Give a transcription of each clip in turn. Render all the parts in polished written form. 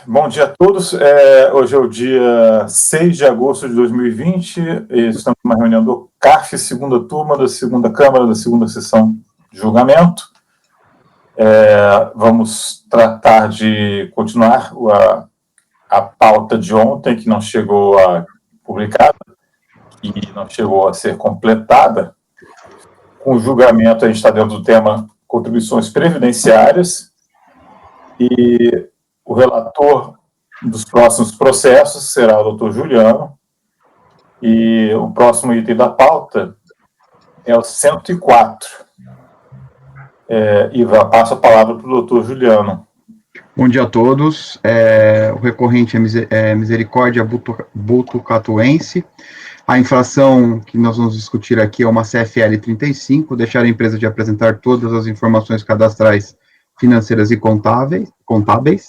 Bom dia a todos. Hoje é o dia 6 de agosto de 2020 e estamos numa reunião do CARF, segunda turma da segunda Câmara, da segunda sessão de julgamento. Vamos tratar de continuar a pauta de ontem, que não chegou a publicada e não chegou a ser completada. Com o julgamento, a gente está dentro do tema contribuições previdenciárias e o relator dos próximos processos será o doutor Juliano, e o próximo item da pauta é o 104. E passo a palavra para o doutor Juliano. Bom dia a todos. O recorrente é Misericórdia Botucatuense. A infração que nós vamos discutir aqui é uma CFL 35, deixar a empresa de apresentar todas as informações cadastrais, financeiras e contábeis.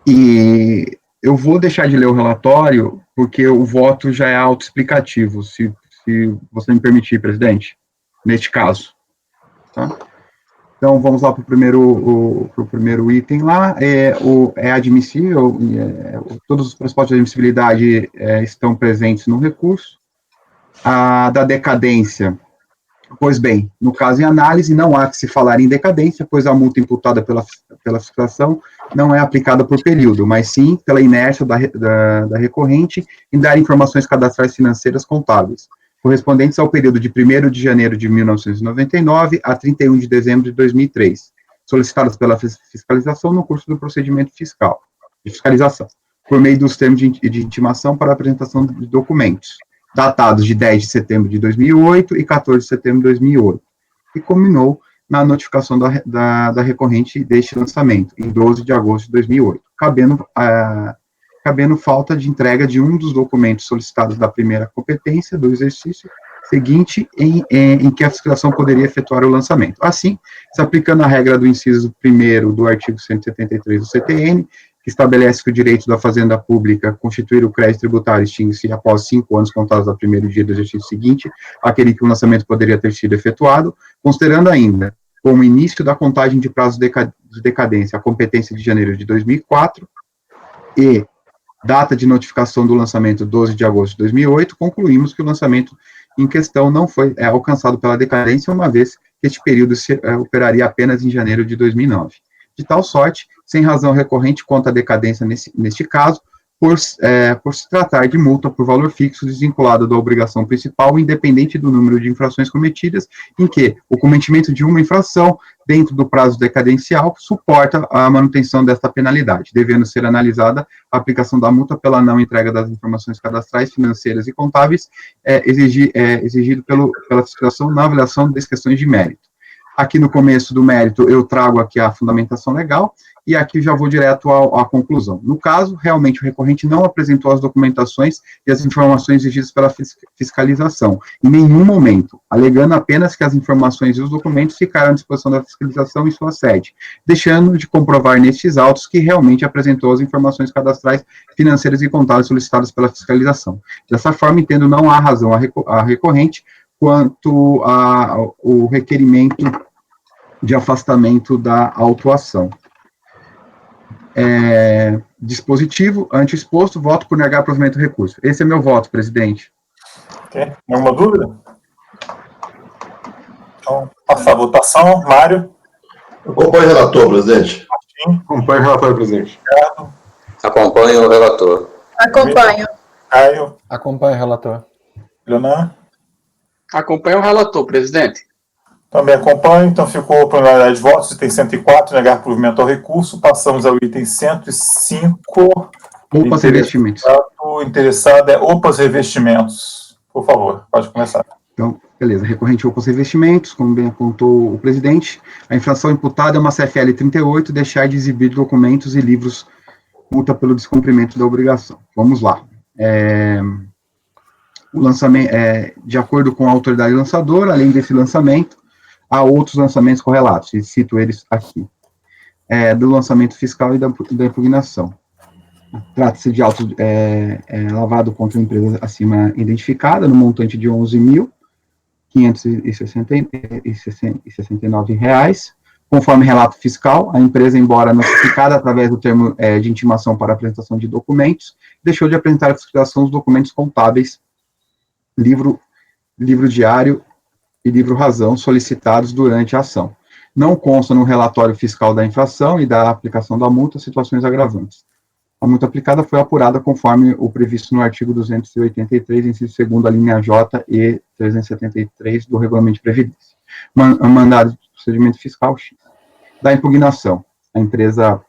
E eu vou deixar de ler o relatório, porque o voto já é autoexplicativo, se você me permitir, presidente, neste caso. Tá? Então, vamos lá para o primeiro item lá. É admissível, todos os pressupostos de admissibilidade estão presentes no recurso. A da decadência, pois bem, no caso em análise, não há que se falar em decadência, pois a multa imputada pela fiscalização não é aplicada por período, mas sim pela inércia da recorrente em dar informações cadastrais financeiras contábeis, correspondentes ao período de 1º de janeiro de 1999 a 31 de dezembro de 2003, solicitadas pela fiscalização no curso do procedimento de fiscalização, por meio dos termos de intimação para apresentação de documentos, datados de 10 de setembro de 2008 e 14 de setembro de 2008, e culminou na notificação da recorrente deste lançamento, em 12 de agosto de 2008, cabendo falta de entrega de um dos documentos solicitados da primeira competência do exercício seguinte em que a fiscalização poderia efetuar o lançamento. Assim, se aplicando a regra do inciso 1º do artigo 173 do CTN, que estabelece que o direito da fazenda pública constituir o crédito tributário extingue-se após 5 anos contados do primeiro dia do exercício seguinte, aquele que o lançamento poderia ter sido efetuado, considerando ainda como início da contagem de prazo de decadência a competência de janeiro de 2004 e data de notificação do lançamento 12 de agosto de 2008, concluímos que o lançamento em questão não foi alcançado pela decadência, uma vez que este período operaria apenas em janeiro de 2009. De tal sorte, sem razão recorrente quanto à decadência neste caso, por se tratar de multa por valor fixo desvinculada da obrigação principal, independente do número de infrações cometidas, em que o cometimento de uma infração, dentro do prazo decadencial, suporta a manutenção desta penalidade, devendo ser analisada a aplicação da multa pela não entrega das informações cadastrais, financeiras e contábeis, exigido pela fiscalização na avaliação das questões de mérito. Aqui no começo do mérito, eu trago aqui a fundamentação legal, e aqui já vou direto à conclusão. No caso, realmente o recorrente não apresentou as documentações e as informações exigidas pela fiscalização, em nenhum momento, alegando apenas que as informações e os documentos ficaram à disposição da fiscalização em sua sede, deixando de comprovar nestes autos que realmente apresentou as informações cadastrais, financeiras e contábeis solicitadas pela fiscalização. Dessa forma, entendo não há razão a recorrente quanto ao requerimento de afastamento da autuação. Dispositivo, ante exposto, voto por negar provimento do recurso. Esse é meu voto, presidente. Ok. Nenhuma dúvida? Então, passar a votação. Mário? Acompanhe o relator, presidente. Martim? Acompanhe o relator, presidente. Ricardo? Acompanhe o relator. Acompanho. Caio? Acompanhe o relator. Leonan? Acompanhe o relator, presidente. Também acompanho, então ficou a pluralidade de votos, item 104, negar provimento ao recurso. Passamos ao item 105. Opas Revestimentos. O interessado é Opas Revestimentos. Por favor, pode começar. Então, beleza. Recorrente Opas Revestimentos, como bem apontou o presidente, a infração imputada é uma CFL 38, deixar de exibir documentos e livros, multa pelo descumprimento da obrigação. Vamos lá. O lançamento, de acordo com a autoridade lançadora, além desse lançamento, há outros lançamentos correlatos, e cito eles aqui, do lançamento fiscal e da impugnação. Trata-se de auto lavado contra a empresa acima identificada, no montante de R$ 11.569, Conforme relato fiscal, a empresa, embora notificada através do termo de intimação para apresentação de documentos, deixou de apresentar à fiscalização os documentos contábeis, livro diário e livro razão solicitados durante a ação. Não consta no relatório fiscal da infração e da aplicação da multa situações agravantes. A multa aplicada foi apurada conforme o previsto no artigo 283, inciso 2º, a linha J e 373 do Regulamento de Previdência. Mandado de procedimento fiscal X. Da impugnação, a empresa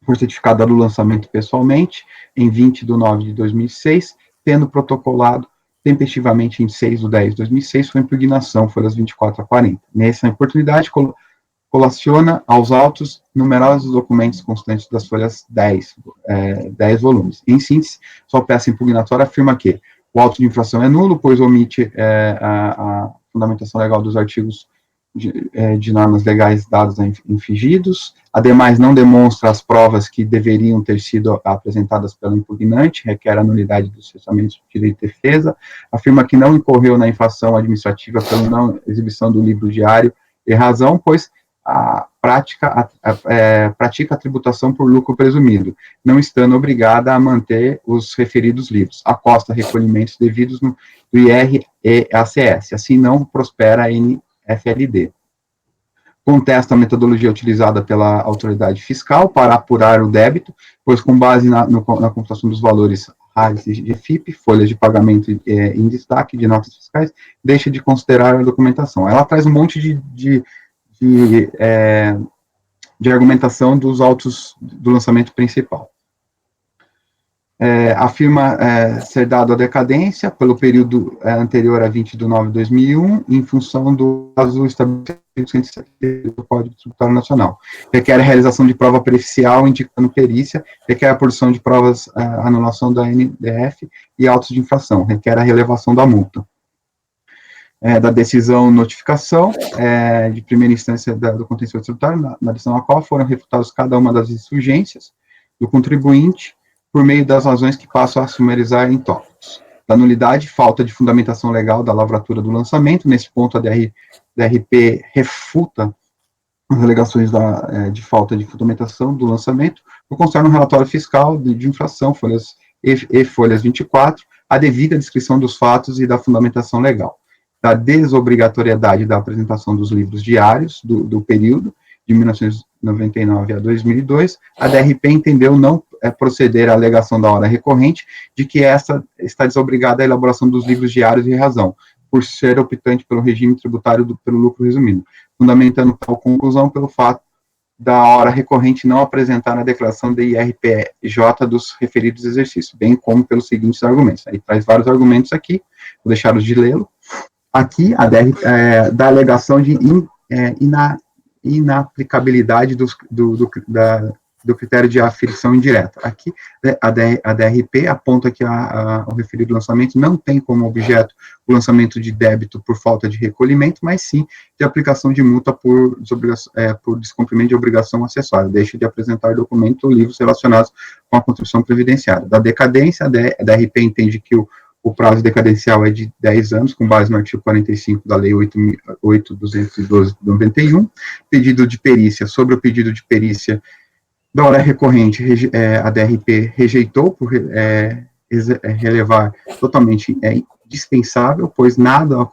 foi certificada do lançamento pessoalmente em 20 de 9 de 2006, tendo protocolado tempestivamente em 6 de 10 de 2006 sua impugnação, folhas 24 a 40. Nessa oportunidade, colaciona aos autos numerosos documentos constantes das folhas 10 volumes. Em síntese, sua peça impugnatória afirma que o auto de infração é nulo, pois omite a fundamentação legal dos artigos de normas legais dados a infringidos, ademais não demonstra as provas que deveriam ter sido apresentadas pelo impugnante, requer a nulidade dos cessamentos de direito de defesa, afirma que não incorreu na infração administrativa pela não exibição do livro diário e razão, pois pratica a tributação por lucro presumido, não estando obrigada a manter os referidos livros, acosta recolhimentos devidos no IR e ACS, assim não prospera a NFLD. Contesta a metodologia utilizada pela autoridade fiscal para apurar o débito, pois com base na computação dos valores RAIS de FIP, folhas de pagamento em destaque de notas fiscais, deixa de considerar a documentação. Ela traz um monte de argumentação dos autos do lançamento principal. Afirma ser dado a decadência pelo período anterior a 20 de 9 de 2001, em função do caso estabelecido do Código Tributário Nacional. Requer a realização de prova pericial indicando perícia, requer a produção de provas, anulação da NDF e autos de infração, requer a relevação da multa. Da decisão notificação, de primeira instância do contencioso tributário, na decisão a qual foram refutadas cada uma das insurgências do contribuinte, por meio das razões que passam a sumarizar em tópicos. Da nulidade, falta de fundamentação legal da lavratura do lançamento, nesse ponto a DRP refuta as alegações de falta de fundamentação do lançamento, por constar no relatório fiscal de infração, folhas 24, a devida descrição dos fatos e da fundamentação legal. Da desobrigatoriedade da apresentação dos livros diários do período, de 1999 a 2002, a DRP entendeu não proceder à alegação da hora recorrente de que esta está desobrigada à elaboração dos livros diários e razão, por ser optante pelo regime tributário pelo lucro resumido, fundamentando tal conclusão pelo fato da hora recorrente não apresentar na declaração de IRPJ dos referidos exercícios, bem como pelos seguintes argumentos. Aí traz vários argumentos aqui, vou deixar os de lê-lo. Aqui, da alegação de inaplicabilidade do critério de aferição indireta. Aqui, a DRP aponta que o referido lançamento não tem como objeto o lançamento de débito por falta de recolhimento, mas sim de aplicação de multa por descumprimento de obrigação acessória. Deixa de apresentar documento ou livros relacionados com a contribuição previdenciária. Da decadência, a DRP entende que o prazo decadencial é de 10 anos, com base no artigo 45 da Lei 8.212 de 91. Pedido de perícia. Sobre o pedido de perícia da hora recorrente, a DRP rejeitou por relevar totalmente dispensável, pois nada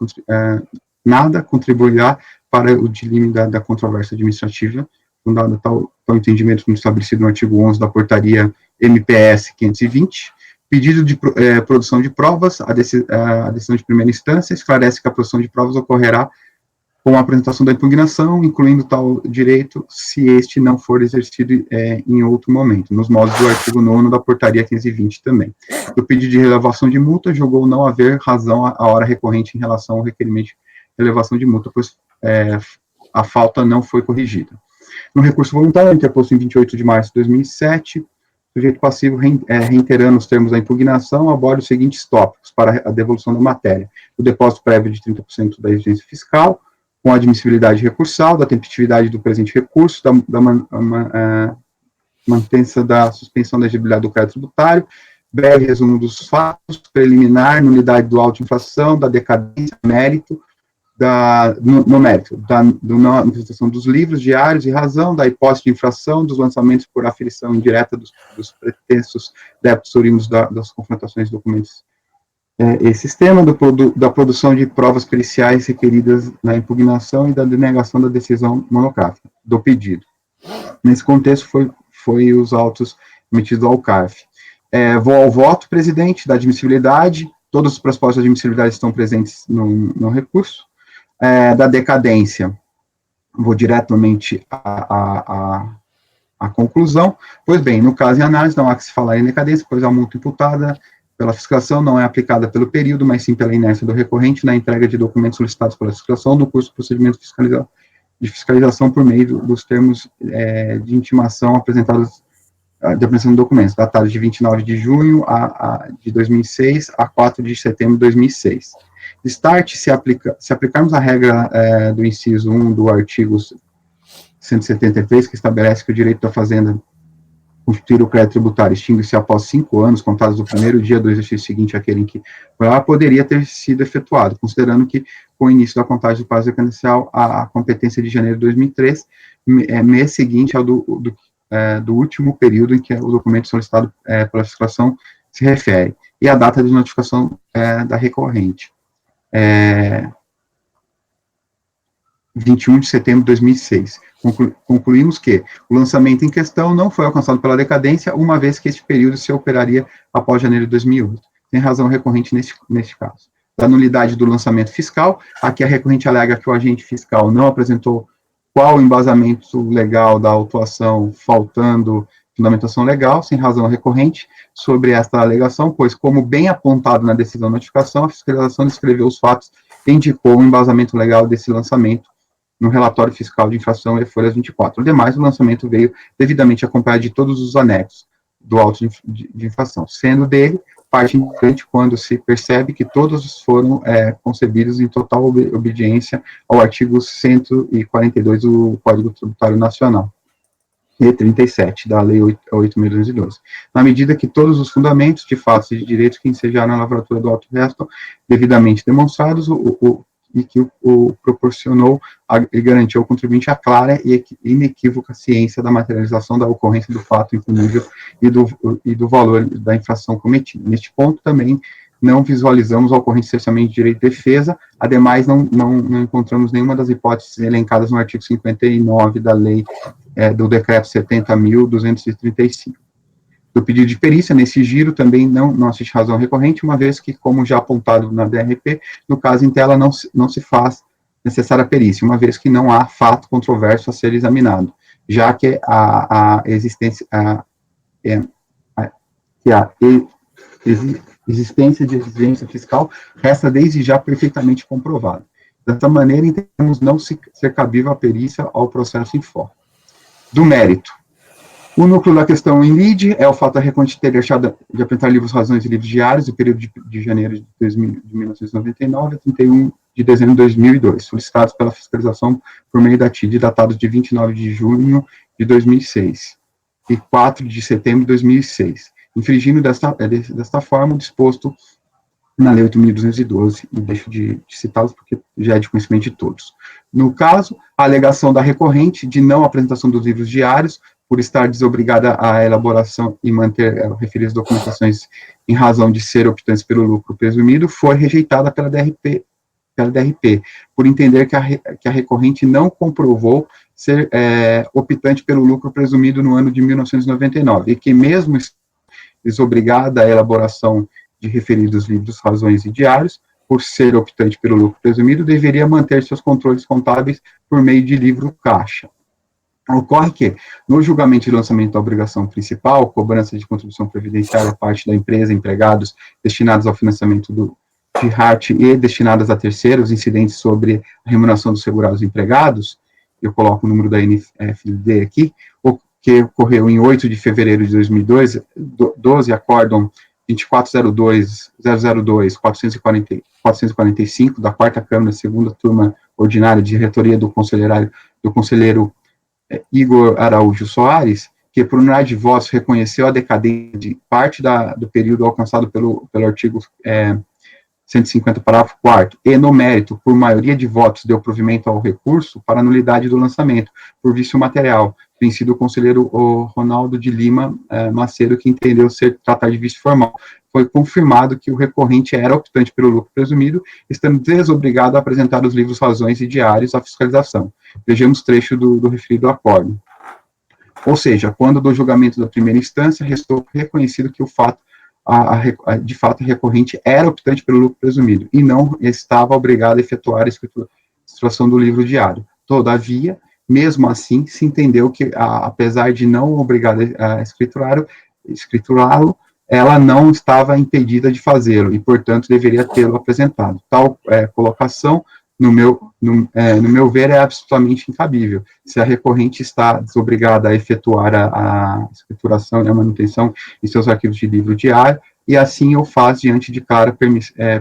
contribuirá para o dilime da controvérsia administrativa, fundado tal entendimento como estabelecido no artigo 11 da portaria MPS 520. Pedido de produção de provas, a decisão de primeira instância esclarece que a produção de provas ocorrerá com a apresentação da impugnação, incluindo tal direito, se este não for exercido em outro momento, nos moldes do artigo 9º da portaria 520 também. O pedido de relevação de multa julgou não haver razão à hora recorrente em relação ao requerimento de relevação de multa, pois a falta não foi corrigida. No recurso voluntário, interposto em 28 de março de 2007, o sujeito passivo, reiterando os termos da impugnação, aborda os seguintes tópicos para a devolução da matéria: o depósito prévio de 30% da exigência fiscal, com a admissibilidade recursal, da tempestividade do presente recurso, da mantença da suspensão da exigibilidade do crédito tributário, breve resumo dos fatos, preliminar, nulidade do auto de infração, da decadência, mérito, no mérito, da apresentação dos livros, diários e razão, da hipótese de infração, dos lançamentos por aferição indireta dos pretensos débitos oriundos das confrontações de documentos e sistema, da produção de provas periciais requeridas na impugnação e da denegação da decisão monográfica, do pedido. Nesse contexto, foi os autos emitidos ao CARF. Vou ao voto, presidente, da admissibilidade, todos os pressupostos de admissibilidade estão presentes no recurso. Da decadência, vou diretamente à conclusão. Pois bem, no caso em análise, não há que se falar em decadência, pois a multa imputada pela fiscalização não é aplicada pelo período, mas sim pela inércia do recorrente na entrega de documentos solicitados pela fiscalização no curso do procedimento de fiscalização por meio dos termos de intimação apresentados de apresentação de documentos, datados de 29 de junho de 2006 a 4 de setembro de 2006. Start, se aplicarmos a regra do inciso 1 do artigo 173, que estabelece que o direito da fazenda constituir o crédito tributário extingue-se após 5 anos, contados do primeiro dia do exercício seguinte àquele em que poderia ter sido efetuado, considerando que, com o início da contagem do prazo decadencial, a competência de janeiro de 2003, mês seguinte ao do último período em que o documento solicitado pela fiscalização se refere, e a data de notificação da recorrente. 21 de setembro de 2006. Concluímos que o lançamento em questão não foi alcançado pela decadência, uma vez que este período se operaria após janeiro de 2008. Tem razão recorrente neste caso. Da nulidade do lançamento fiscal, aqui a recorrente alega que o agente fiscal não apresentou qual o embasamento legal da autuação, faltando fundamentação legal, sem razão recorrente, sobre esta alegação, pois, como bem apontado na decisão de notificação, a fiscalização descreveu os fatos e indicou o embasamento legal desse lançamento no relatório fiscal de infração e folhas 24. Ademais, o lançamento veio devidamente acompanhado de todos os anexos do auto de infração, sendo dele parte importante quando se percebe que todos foram concebidos em total obediência ao artigo 142 do Código Tributário Nacional, e 37 da Lei 8.212. Na medida que todos os fundamentos de fatos e de direitos que ensejaram na lavratura do auto restam devidamente demonstrados, e que o proporcionou e garantiu ao contribuinte a clara e inequívoca ciência da materialização da ocorrência do fato impunível e do valor da infração cometida. Neste ponto, também não visualizamos a ocorrência de cerceamento de direito de defesa, ademais, não encontramos nenhuma das hipóteses elencadas no artigo 59 da lei do decreto 70.235. Do pedido de perícia, nesse giro, também não assiste razão recorrente, uma vez que, como já apontado na DRP, no caso em tela não se faz necessária perícia, uma vez que não há fato controverso a ser examinado, já que a existência de exigência fiscal resta desde já perfeitamente comprovada. Dessa maneira, entendemos não ser cabível a perícia ao processo em fora. Do mérito. O núcleo da questão em lide é o fato da recorrente ter deixado de apresentar livros razões e livros diários do período de janeiro de 1999 a 31 de dezembro de 2002, solicitados pela fiscalização por meio da TID, datados de 29 de junho de 2006 e 4 de setembro de 2006, infringindo desta forma o disposto na Lei 8.212, e deixo de citá-los porque já é de conhecimento de todos. No caso, a alegação da recorrente de não apresentação dos livros diários, por estar desobrigada à elaboração e manter referidas documentações em razão de ser optantes pelo lucro presumido, foi rejeitada pela DRP, por entender que a recorrente não comprovou ser optante pelo lucro presumido no ano de 1999, e que mesmo desobrigada à elaboração de referidos livros, razões e diários, por ser optante pelo lucro presumido, deveria manter seus controles contábeis por meio de livro caixa. Ocorre que, no julgamento de lançamento da obrigação principal, cobrança de contribuição previdenciária a parte da empresa, empregados destinados ao financiamento de RAT e destinadas a terceiros, incidentes sobre a remuneração dos segurados empregados, eu coloco o número da NFD aqui, o que ocorreu em 8 de fevereiro de 2012, acórdão 2402-445 da 4ª Câmara, segunda turma ordinária de diretoria do conselheiro Igor Araújo Soares, que por unidade de votos reconheceu a decadência de parte do período alcançado pelo artigo 150, parágrafo 4º, e no mérito, por maioria de votos, deu provimento ao recurso para nulidade do lançamento, por vício material, tem sido o conselheiro Ronaldo de Lima Macedo, que entendeu tratar de vício formal. Foi confirmado que o recorrente era optante pelo lucro presumido, estando desobrigado a apresentar os livros razões e diários à fiscalização. Vejamos trecho do referido acórdão. Ou seja, quando do julgamento da primeira instância, restou reconhecido que o fato, de fato, a recorrente era optante pelo lucro presumido, e não estava obrigado a efetuar a escrituração do livro diário. Todavia, mesmo assim, se entendeu que, apesar de não obrigada a escriturá-lo, ela não estava impedida de fazê-lo, e, portanto, deveria tê-lo apresentado. Tal colocação, no meu ver, é absolutamente incabível. Se a recorrente está desobrigada a efetuar a escrituração e a manutenção em seus arquivos de livro diário, e assim o faz diante de cara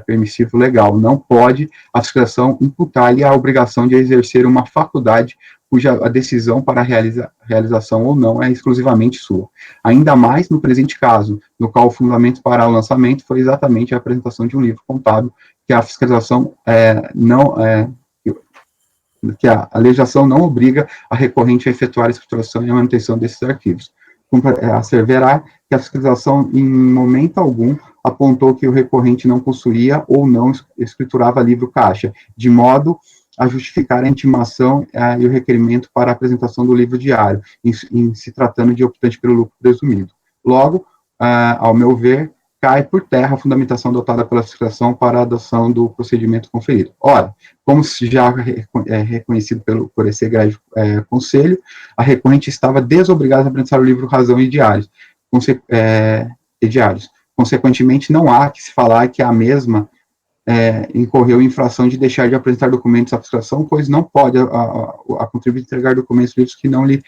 permissivo legal. Não pode a fiscalização imputar-lhe a obrigação de exercer uma faculdade cuja a decisão para a realização ou não é exclusivamente sua. Ainda mais no presente caso, no qual o fundamento para o lançamento foi exatamente a apresentação de um livro contábil, que a fiscalização que a legislação não obriga a recorrente a efetuar a escrituração e a manutenção desses arquivos. Asseverar que a fiscalização, em momento algum, apontou que o recorrente não possuía ou não escriturava livro caixa, de modo a justificar a intimação e o requerimento para a apresentação do livro diário, em se tratando de optante pelo lucro presumido. Logo, ao meu ver, cai por terra a fundamentação adotada pela fiscalização para a adoção do procedimento conferido. Ora, como já é reconhecido por esse egrégio conselho, a recorrente estava desobrigada a apresentar o livro Razão e Diários. Consequentemente, não há que se falar que a mesma incorreu em infração de deixar de apresentar documentos à fiscalização, pois não pode a contribuinte entregar documentos livros que não lhe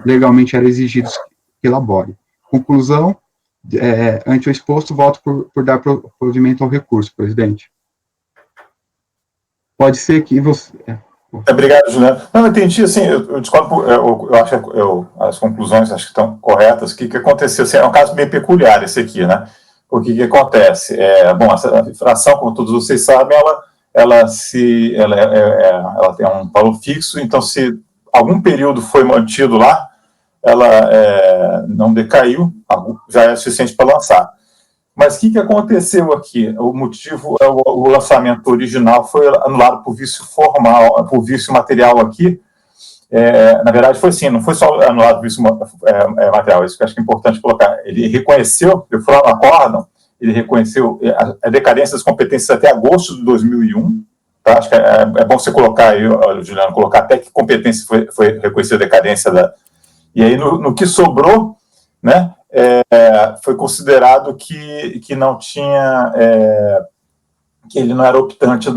legalmente eram exigidos que elabore. Conclusão, ante o exposto, voto por dar provimento ao recurso, presidente. Pode ser que você... Obrigado, Juliano. Não, eu entendi, assim, eu discordo, eu acho que as conclusões acho que estão corretas. O que aconteceu? Assim, é um caso bem peculiar esse aqui, né? O que acontece? Bom, essa infração, como todos vocês sabem, ela tem um valor fixo, então se algum período foi mantido lá, ela não decaiu, já é suficiente para lançar. Mas o que aconteceu aqui? O motivo é o lançamento original foi anulado por vício formal, por vício material aqui. Na verdade, foi assim, não foi só anulado por vício material, isso que eu acho que é importante colocar. Ele reconheceu, eu fui lá no acórdão, ele reconheceu a decadência das competências até agosto de 2001, tá? Acho que é bom você colocar aí, Juliano, colocar até que competência foi reconhecida a decadência da... E aí, no que sobrou, né, foi considerado que não tinha... que ele não era optante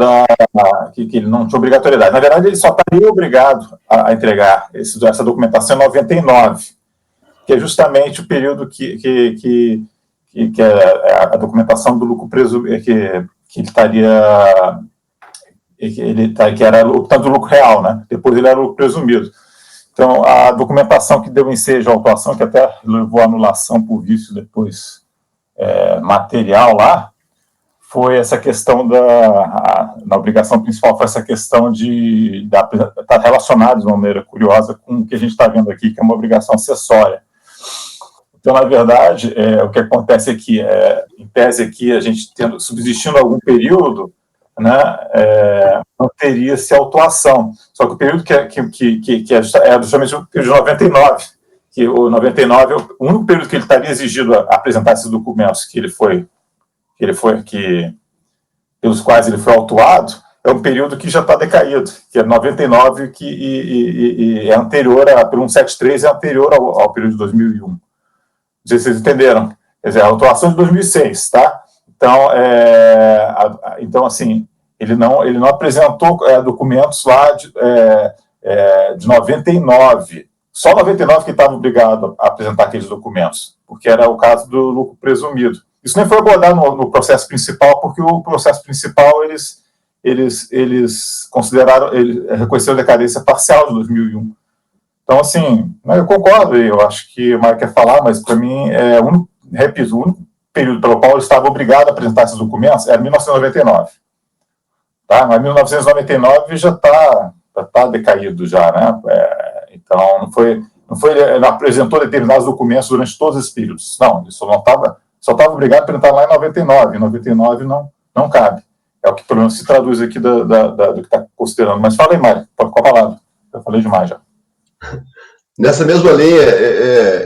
que ele não tinha obrigatoriedade. Na verdade, ele só estaria obrigado a entregar essa documentação em 99, que é justamente o período que a documentação do lucro presumido, que ele estaria... que era optante do lucro real, né? Depois ele era lucro presumido. Então, a documentação que deu ensejo à autuação, que até levou à anulação por vício depois material lá, foi essa questão na obrigação principal, foi essa questão de estar relacionado de uma maneira curiosa com o que a gente está vendo aqui, que é uma obrigação acessória. Então, na verdade, o que acontece aqui, em tese aqui, a gente subsistindo algum período, né, não teria-se autuação. Só que o período que é justamente o período de 99, que o 99 é o único período que ele estaria exigido a apresentar esses documentos pelos quais ele foi autuado, é um período que já está decaído, que é 99, e é anterior, pelo 173, é anterior ao período de 2001. Não sei se vocês entenderam. Quer dizer, a autuação de 2006, tá? Então, assim, ele não apresentou documentos lá de 99. Só 99 que estava obrigado a apresentar aqueles documentos, porque era o caso do lucro presumido. Isso nem foi abordado no processo principal, porque o processo principal, eles consideraram, reconheceram a decadência parcial de 2001. Então, assim, eu concordo, eu acho que o Mário quer falar, mas para mim, repito, o único período pelo qual ele estava obrigado a apresentar esses documentos era 1999. Tá? Mas 1999 já está decaído já, né? Então, ele não apresentou determinados documentos durante todos esses períodos. Não, ele só estava obrigado a apresentar lá em 99. Em 99 não cabe. É o que, pelo menos, se traduz aqui do que está considerando. Mas fala aí, Mário, pode com a palavra. Eu falei demais já. Nessa mesma linha,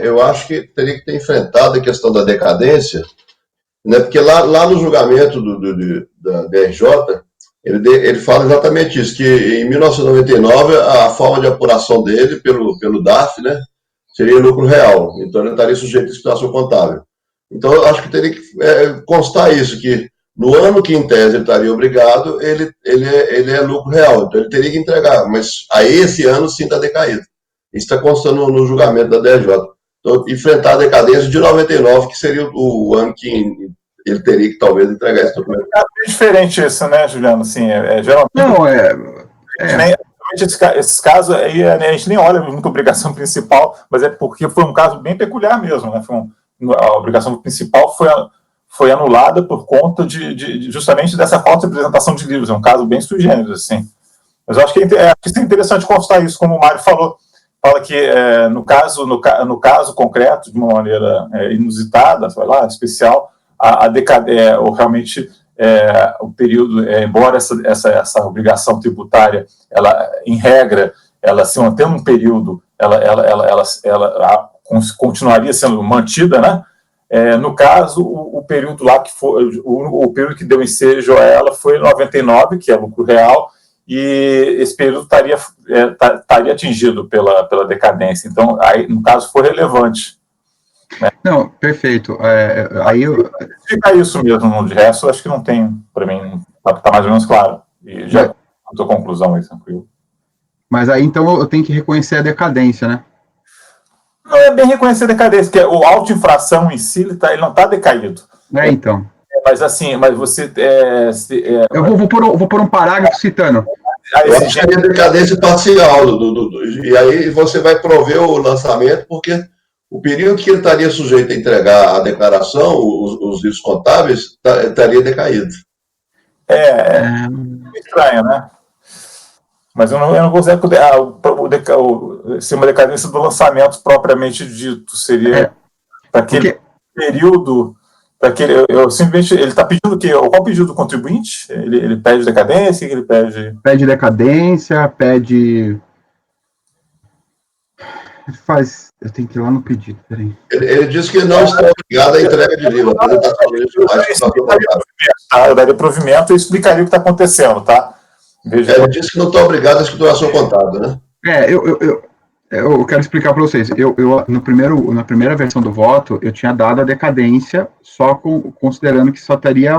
eu acho que teria que ter enfrentado a questão da decadência, né, porque lá no julgamento da DRJ, ele fala exatamente isso, que em 1999 a forma de apuração dele pelo DARF, né, seria lucro real, então ele estaria sujeito à situação contábil. Então eu acho que teria que constar isso, que no ano que em tese ele estaria obrigado, ele é lucro real, então ele teria que entregar, mas aí esse ano sim está decaído. Isso está constando no julgamento da DRJ. Então, enfrentar a decadência de 99, que seria o ano que ele teria que talvez entregar esse documento. É diferente isso, né, Juliano? Assim, geralmente. Não, Esses casos aí a gente nem olha muito a obrigação principal, mas é porque foi um caso bem peculiar mesmo, né? A obrigação principal foi anulada por conta justamente dessa falta de apresentação de livros. É um caso bem sui generis, assim. Mas eu acho que é interessante constar isso, como o Mário falou. Fala que no caso concreto, de uma maneira inusitada, sei lá, especial, realmente o período, embora essa obrigação tributária, ela, em regra, ela se mantendo um período, ela continuaria sendo mantida, né? No caso, o período lá que foi, o período que deu ensejo a ela foi 99, que é lucro real, e esse período estaria atingido pela decadência. Então, aí, no caso, foi relevante. Né? Não, perfeito. Fica isso mesmo, de resto, acho que não tem, para mim, está mais ou menos claro. E já a tua conclusão aí, tranquilo. Mas aí, então, eu tenho que reconhecer a decadência, né? Não é bem reconhecer a decadência, porque o auto-infração em si, ele não está decaído. Então. Mas assim, você... eu vou pôr um parágrafo citando. Eu acho que seria decadência parcial, e aí você vai prover o lançamento, porque o período que ele estaria sujeito a entregar a declaração, os livros contábeis, estaria decaído. Estranho, né? Mas eu não vou dizer que ser uma decadência do lançamento propriamente dito, seria para aquele período... simplesmente, ele está pedindo o quê? Qual o pedido do contribuinte? Ele pede decadência? Ele pede... Pede decadência, pede... Eu tenho que ir lá no pedido, peraí. Ele disse que não está obrigado à entrega de livro. Eu daria provimento e explicaria o que está acontecendo, tá? Ele disse que não está obrigado à escrituração contábil, né? Eu quero explicar para vocês. Na primeira versão do voto, eu tinha dado a decadência, só considerando que só teria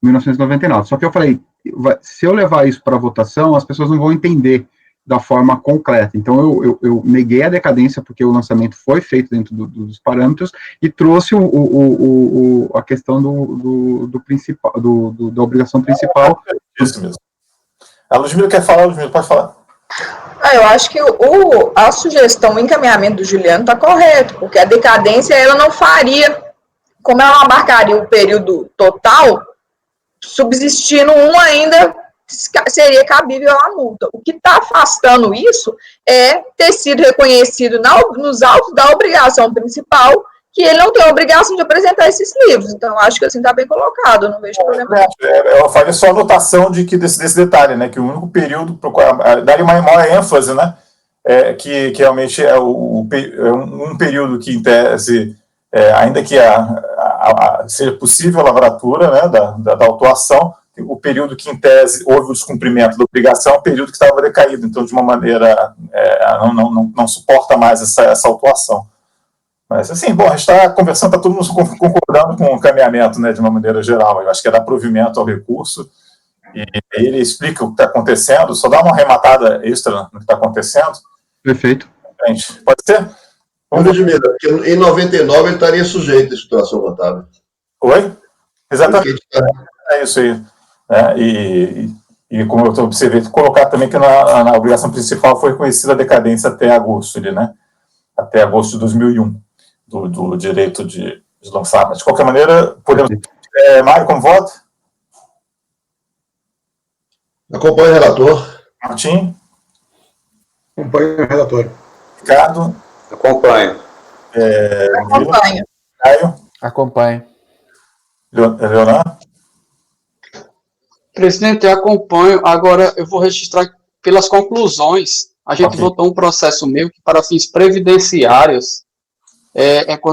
1999. Só que eu falei, se eu levar isso para votação, as pessoas não vão entender da forma concreta. Então, eu neguei a decadência, porque o lançamento foi feito dentro dos parâmetros, e trouxe a questão do principal, da obrigação principal. Isso mesmo. A Ludmila quer falar, Ludmila, pode falar. Eu acho que a sugestão, o encaminhamento do Juliano está correto, porque a decadência ela não faria, como ela abarcaria o período total, subsistindo ainda seria cabível a multa. O que está afastando isso é ter sido reconhecido nos autos da obrigação principal, que ele não tem a obrigação de apresentar esses livros. Então, acho que assim está bem colocado, não vejo problema. Eu faria só a anotação desse detalhe, né, que o único período, daria uma maior ênfase, né, que realmente é um período que, em tese, ainda que seja possível a lavratura, né, da autuação, o período que, em tese, houve o descumprimento da obrigação, é um período que estava decaído, então, de uma maneira, não suporta mais essa autuação. Mas, assim, bom, a gente está conversando, está todo mundo concordando com o encaminhamento, né, de uma maneira geral. Eu acho que é dar provimento ao recurso, e ele explica o que está acontecendo, só dá uma arrematada extra no que está acontecendo. Perfeito. Gente, pode ser? Ludmila, porque em 99 ele estaria sujeito à situação contábil. Oi? Exatamente. É isso aí. E como eu observei, colocar também que na obrigação principal foi reconhecida a decadência até agosto, né? Até agosto de 2001. Do direito lançar. Mas, de qualquer maneira, podemos... Mário, como voto? Acompanho o relator. Martim? Acompanho o relator. Ricardo? Acompanho. Acompanho. Caio? Acompanho. Leonardo? Presidente, eu acompanho. Agora, eu vou registrar pelas conclusões. A gente Ok. votou um processo meio que para fins previdenciários.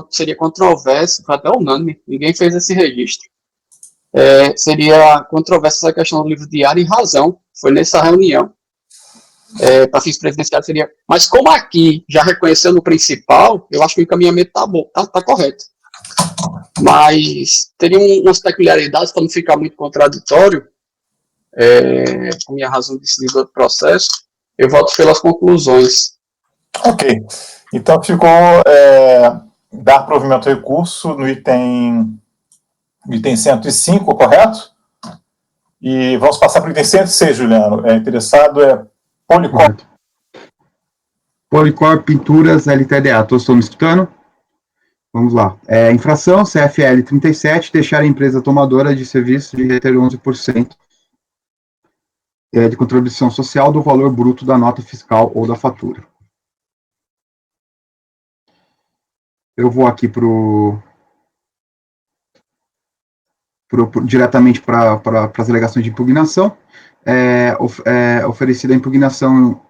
Seria controverso, foi até unânime, ninguém fez esse registro. Seria controversa essa questão do livro diário e razão. Foi nessa reunião. Para fins previdenciários seria. Mas como aqui já reconheceu no principal, eu acho que o encaminhamento está bom, tá correto. Mas teria umas peculiaridades para não ficar muito contraditório. Com minha razão de decidir do processo, eu voto pelas conclusões. Ok. Então, ficou dar provimento ao recurso no item 105, correto? E vamos passar para o item 106, Juliano. Interessado é Policor. Correto. Policor Pinturas LTDA. Todos estão me escutando? Vamos lá. Infração CFL 37, deixar a empresa tomadora de serviço de reter 11% de contribuição social do valor bruto da nota fiscal ou da fatura. Eu vou aqui diretamente para as alegações de impugnação. Oferecida a impugnação,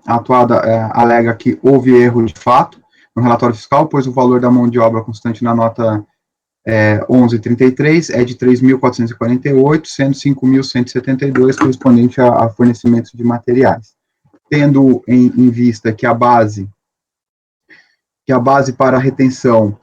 a atuada alega que houve erro de fato no relatório fiscal, pois o valor da mão de obra constante na nota 1133 é de 3.448, sendo 5.172 correspondente a fornecimento de materiais. Tendo em vista que a base para retenção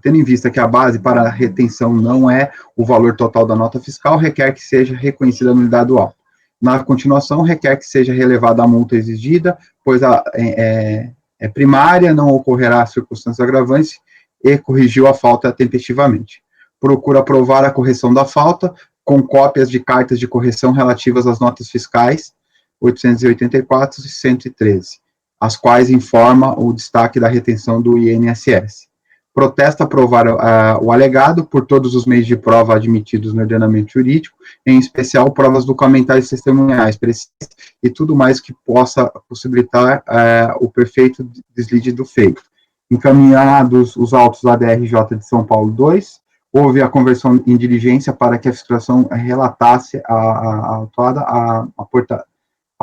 tendo em vista que a base para a retenção não é o valor total da nota fiscal, requer que seja reconhecida a nulidade do auto. Na continuação, requer que seja relevada a multa exigida, pois é primária, não ocorrerá circunstâncias agravantes e corrigiu a falta tempestivamente. Procura aprovar a correção da falta com cópias de cartas de correção relativas às notas fiscais 884 e 113, as quais informa o destaque da retenção do INSS. Protesta aprovar o alegado por todos os meios de prova admitidos no ordenamento jurídico, em especial provas documentais e testemunhais precisas e tudo mais que possa possibilitar o perfeito deslide do feito. Encaminhados os autos da DRJ de São Paulo 2, houve a conversão em diligência para que a fiscalização relatasse a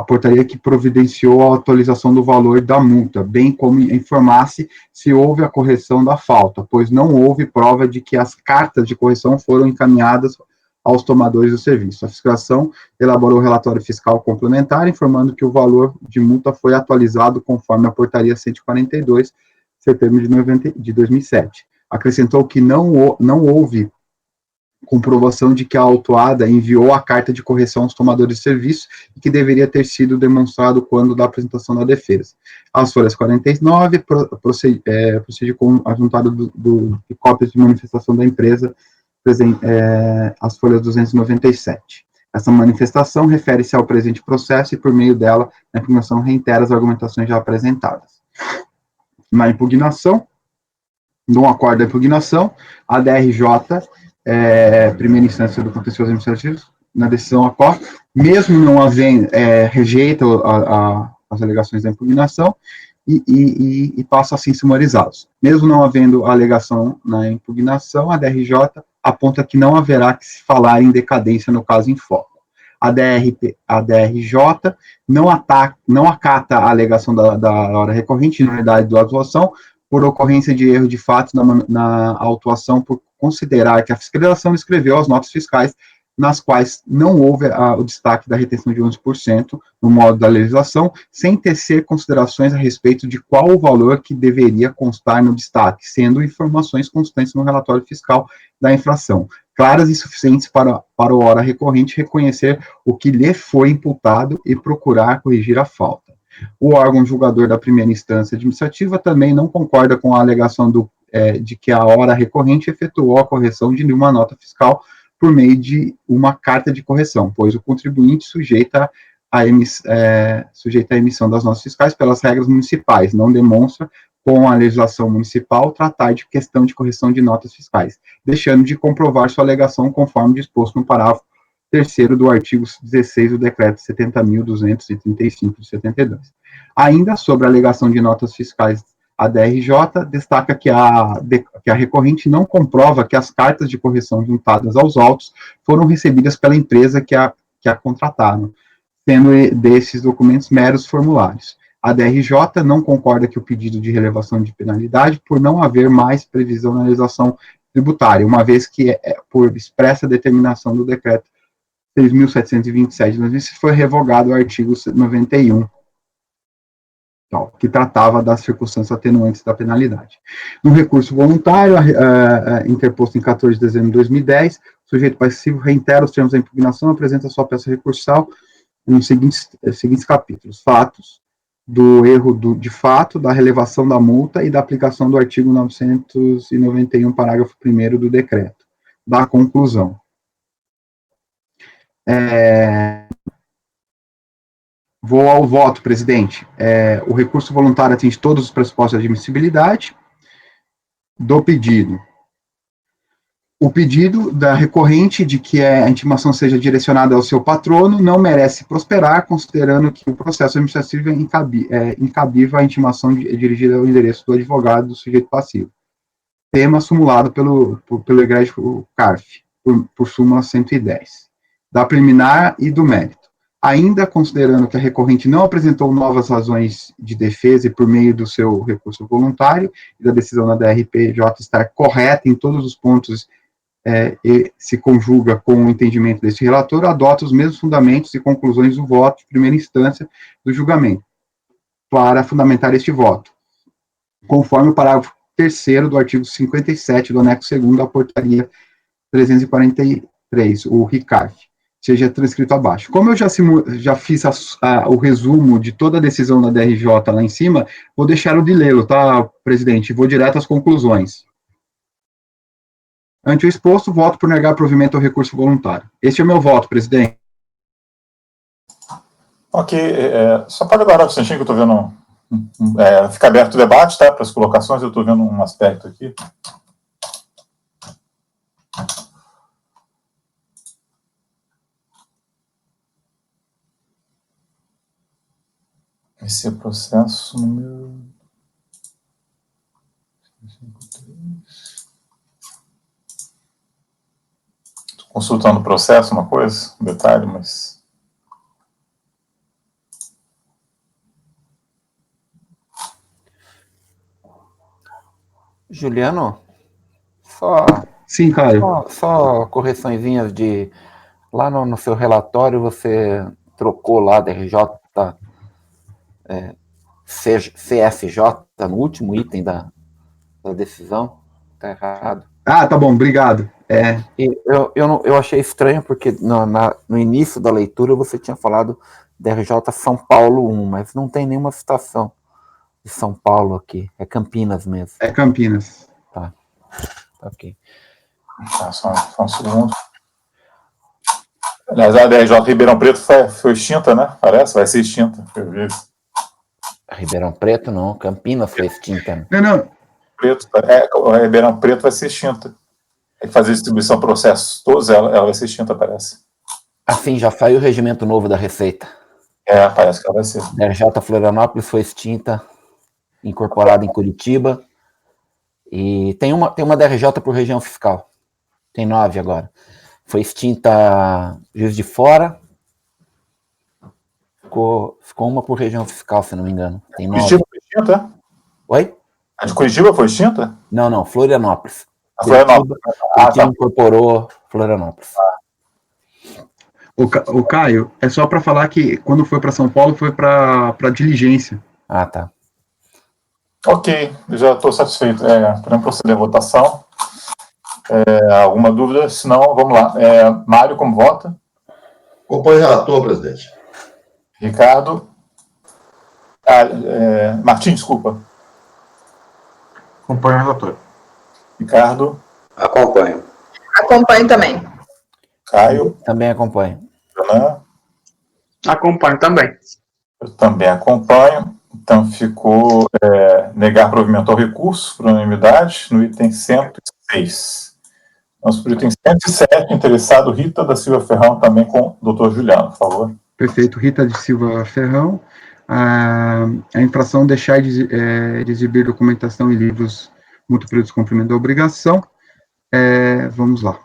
portaria que providenciou a atualização do valor da multa, bem como informasse se houve a correção da falta, pois não houve prova de que as cartas de correção foram encaminhadas aos tomadores do serviço. A fiscalização elaborou o relatório fiscal complementar, informando que o valor de multa foi atualizado conforme a portaria 142, setembro de 2007. Acrescentou que não houve comprovação de que a autuada enviou a carta de correção aos tomadores de serviço e que deveria ter sido demonstrado quando da apresentação da defesa. As folhas 49 procede com a juntada de cópias de manifestação da empresa, as folhas 297. Essa manifestação refere-se ao presente processo e, por meio dela, a impugnação reitera as argumentações já apresentadas. Na impugnação, no acordo da impugnação, a DRJ, primeira instância do contencioso administrativo, na decisão ocorre, mesmo não havendo, rejeita as alegações da impugnação e passa assim sumarizados. Mesmo não havendo alegação na impugnação, a DRJ aponta que não haverá que se falar em decadência no caso em foco. A DRJ não acata a alegação da hora recorrente, na unidade da atuação, por ocorrência de erro de fato na autuação, por considerar que a fiscalização escreveu as notas fiscais nas quais não houve o destaque da retenção de 11% no modo da legislação, sem tecer considerações a respeito de qual o valor que deveria constar no destaque, sendo informações constantes no relatório fiscal da infração, claras e suficientes para o hora recorrente reconhecer o que lhe foi imputado e procurar corrigir a falta. O órgão julgador da primeira instância administrativa também não concorda com a alegação de que a hora recorrente efetuou a correção de nenhuma nota fiscal por meio de uma carta de correção, pois o contribuinte sujeita a emissão das notas fiscais pelas regras municipais, não demonstra, com a legislação municipal, tratar de questão de correção de notas fiscais, deixando de comprovar sua alegação conforme disposto no parágrafo 3º do artigo 16 do decreto 70.235 de 72. Ainda sobre a alegação de notas fiscais, a DRJ destaca que a recorrente não comprova que as cartas de correção juntadas aos autos foram recebidas pela empresa que a contrataram, sendo desses documentos meros formulários. A DRJ não concorda que o pedido de relevação de penalidade por não haver mais previsão na legislação tributária, uma vez que, por expressa determinação do decreto 6.727 de 2006, foi revogado o artigo 91, que tratava das circunstâncias atenuantes da penalidade. No recurso voluntário, interposto em 14 de dezembro de 2010, o sujeito passivo reitera os termos da impugnação, apresenta sua peça recursal nos seguintes capítulos: fatos, do erro de fato, da relevação da multa e da aplicação do artigo 991, parágrafo 1º do decreto, da conclusão. Vou ao voto, presidente. O recurso voluntário atinge todos os pressupostos de admissibilidade do pedido. O pedido da recorrente de que a intimação seja direcionada ao seu patrono não merece prosperar, considerando que o processo administrativo incabível a intimação dirigida ao endereço do advogado do sujeito passivo. Tema sumulado pelo egrégio CARF, por súmula 110, da preliminar e do mérito. Ainda considerando que a recorrente não apresentou novas razões de defesa e por meio do seu recurso voluntário e da decisão da DRPJ estar correta em todos os pontos e se conjuga com o entendimento deste relator, adota os mesmos fundamentos e conclusões do voto de primeira instância do julgamento para fundamentar este voto, conforme o parágrafo 3º do artigo 57 do anexo 2º da portaria 343, o RICARF, seja transcrito abaixo. Como eu já fiz o resumo de toda a decisão da DRJ lá em cima, vou deixar o de lê-lo, tá, presidente? Vou direto às conclusões. Ante o exposto, voto por negar provimento ao recurso voluntário. Este é o meu voto, presidente. Ok, só para agora um instantinho que eu estou vendo, fica aberto o debate, tá, para as colocações, eu estou vendo um aspecto aqui. Esse é o processo número... Estou consultando o processo, uma coisa, um detalhe, mas... Juliano, Sim, Caio. só correçõezinhas de... Lá no seu relatório você trocou lá da RJ... CFJ, no último item da decisão, tá errado. Ah, tá bom, obrigado. E eu achei estranho, porque no início da leitura você tinha falado DRJ São Paulo 1, mas não tem nenhuma citação de São Paulo aqui, é Campinas mesmo. É Campinas. Tá ok. Tá, só um segundo. Aliás, a DRJ Ribeirão Preto foi extinta, né? Parece, vai ser extinta. Eu vi isso. Ribeirão Preto não, Campinas foi extinta. Não. Ribeirão Preto vai ser extinta. Tem que fazer distribuição processos todos, ela vai ser extinta, parece. Assim, já saiu o regimento novo da Receita. Parece que ela vai ser. DRJ Florianópolis foi extinta, incorporada em Curitiba. E tem uma DRJ por região fiscal. Tem 9 agora. Foi extinta Juiz de Fora. Ficou uma por região fiscal, se não me engano. Tem 9. Curitiba foi extinta? Oi? A de Curitiba foi extinta? Não, Florianópolis. Florianópolis. Curitiba incorporou Florianópolis. O Caio, é só para falar que quando foi para São Paulo foi para diligência. Ah, tá. Ok, eu já estou satisfeito. Podemos proceder à votação. Alguma dúvida? Se não, vamos lá. Mário, como vota? Acompanho o relator, presidente. Ricardo. Martim, desculpa. Acompanho o relator. Ricardo. Acompanho. Acompanho também. Caio. Também acompanho. Renan. Acompanho também. Eu também acompanho. Então, ficou negar provimento ao recurso, por unanimidade, no item 106. Vamos para o item 107, interessado Rita da Silva Ferrão, também com o doutor Juliano, por favor. Perfeito, Rita de Silva Ferrão. A infração deixar de exibir documentação e livros muito período de cumprimento da obrigação. Vamos lá.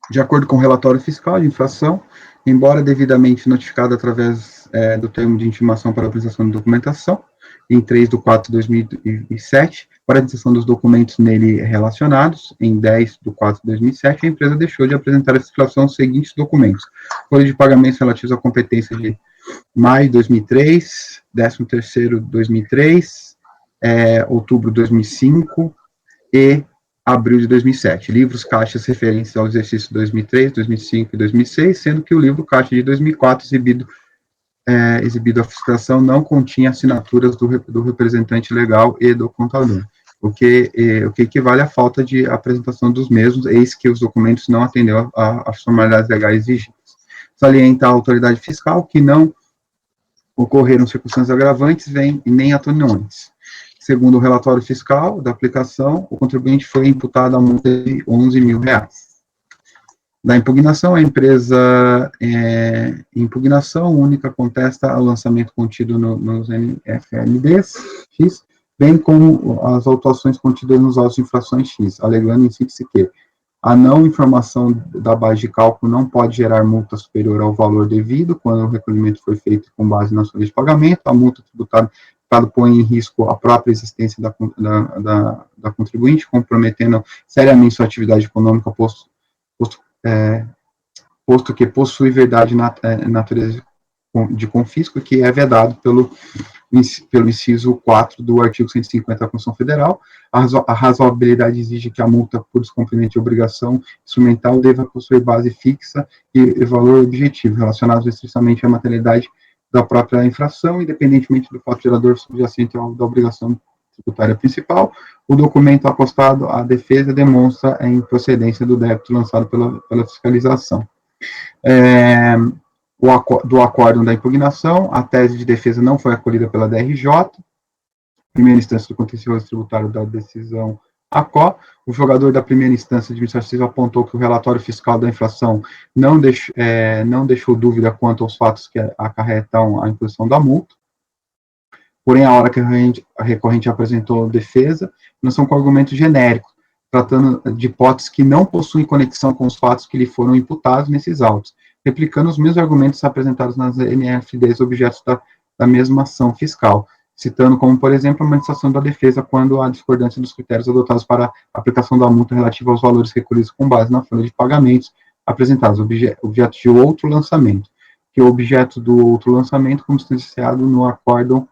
De acordo com o relatório fiscal de infração, embora devidamente notificado através do termo de intimação para apresentação de documentação, em 3/4/2007, para a apresentação dos documentos nele relacionados, em 10/4/2007, a empresa deixou de apresentar a fiscalização dos seguintes documentos: folha de pagamentos relativos à competência de maio de 2003, 13º/2003, outubro de 2005 e abril de 2007. Livros caixas referentes ao exercício 2003, 2005 e 2006, sendo que o livro caixa de 2004, exibido à fiscalização, não continha assinaturas do representante legal e do contador, o que equivale à falta de apresentação dos mesmos, eis que os documentos não atendeu às formalidades legais exigidas. Salienta a autoridade fiscal que não ocorreram circunstâncias agravantes nem atenuantes. Segundo o relatório fiscal da aplicação, o contribuinte foi imputado a multa de R$11 mil. Da impugnação, a empresa impugnação única contesta o lançamento contido nos NFLDs X, bem como as autuações contidas nos autos de infrações X, alegando em si que a não informação da base de cálculo não pode gerar multa superior ao valor devido quando o recolhimento foi feito com base na folha de pagamento, a multa tributária põe em risco a própria existência da contribuinte, comprometendo seriamente sua atividade econômica, posto que possui verdade natureza de confisco, que é vedado pelo inciso 4 do artigo 150 da Constituição Federal. A razoabilidade exige que a multa por descumprimento de obrigação instrumental deva possuir base fixa e valor objetivo, relacionados estritamente à materialidade da própria infração, independentemente do fato gerador subjacente da obrigação tributária principal. O documento acostado à defesa demonstra a improcedência do débito lançado pela fiscalização. Do acórdão da impugnação, a tese de defesa não foi acolhida pela DRJ, primeira instância do contencioso tributário da decisão ACO. O jogador da primeira instância administrativa apontou que o relatório fiscal da infração não deixou dúvida quanto aos fatos que acarretam a imposição da multa. Porém, a hora que a recorrente apresentou defesa, não são com argumentos genéricos, tratando de hipóteses que não possuem conexão com os fatos que lhe foram imputados nesses autos, replicando os mesmos argumentos apresentados nas NFDs objetos da mesma ação fiscal, citando como, por exemplo, a manifestação da defesa quando há discordância dos critérios adotados para a aplicação da multa relativa aos valores recolhidos com base na folha de pagamentos apresentados, objeto de outro lançamento, que é o objeto do outro lançamento como substanciado no acórdão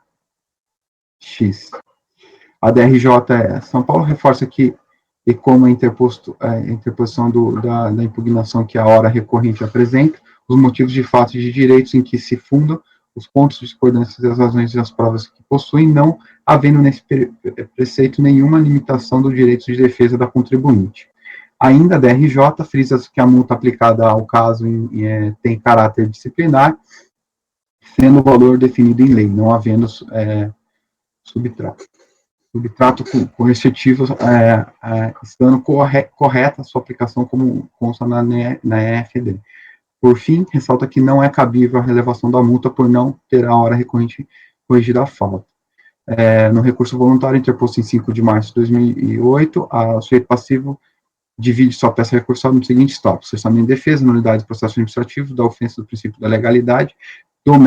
X. A DRJ São Paulo reforça que, e como a interposição da impugnação que a hora recorrente apresenta, os motivos de fato e de direitos em que se fundam os pontos de discordância das razões e as provas que possuem, não havendo nesse preceito nenhuma limitação do direito de defesa da contribuinte. Ainda a DRJ frisa que a multa aplicada ao caso tem caráter disciplinar, sendo o valor definido em lei, não havendo subtrato coercitivo, estando correta a sua aplicação como consta na EFD. Por fim, ressalta que não é cabível a relevação da multa por não ter a hora recorrente corrigida a falta. No recurso voluntário interposto em 5 de março de 2008, o sujeito passivo divide sua peça recursal nos seguintes tópicos: cessamento de defesa, nulidade do processo administrativo, da ofensa do princípio da legalidade, no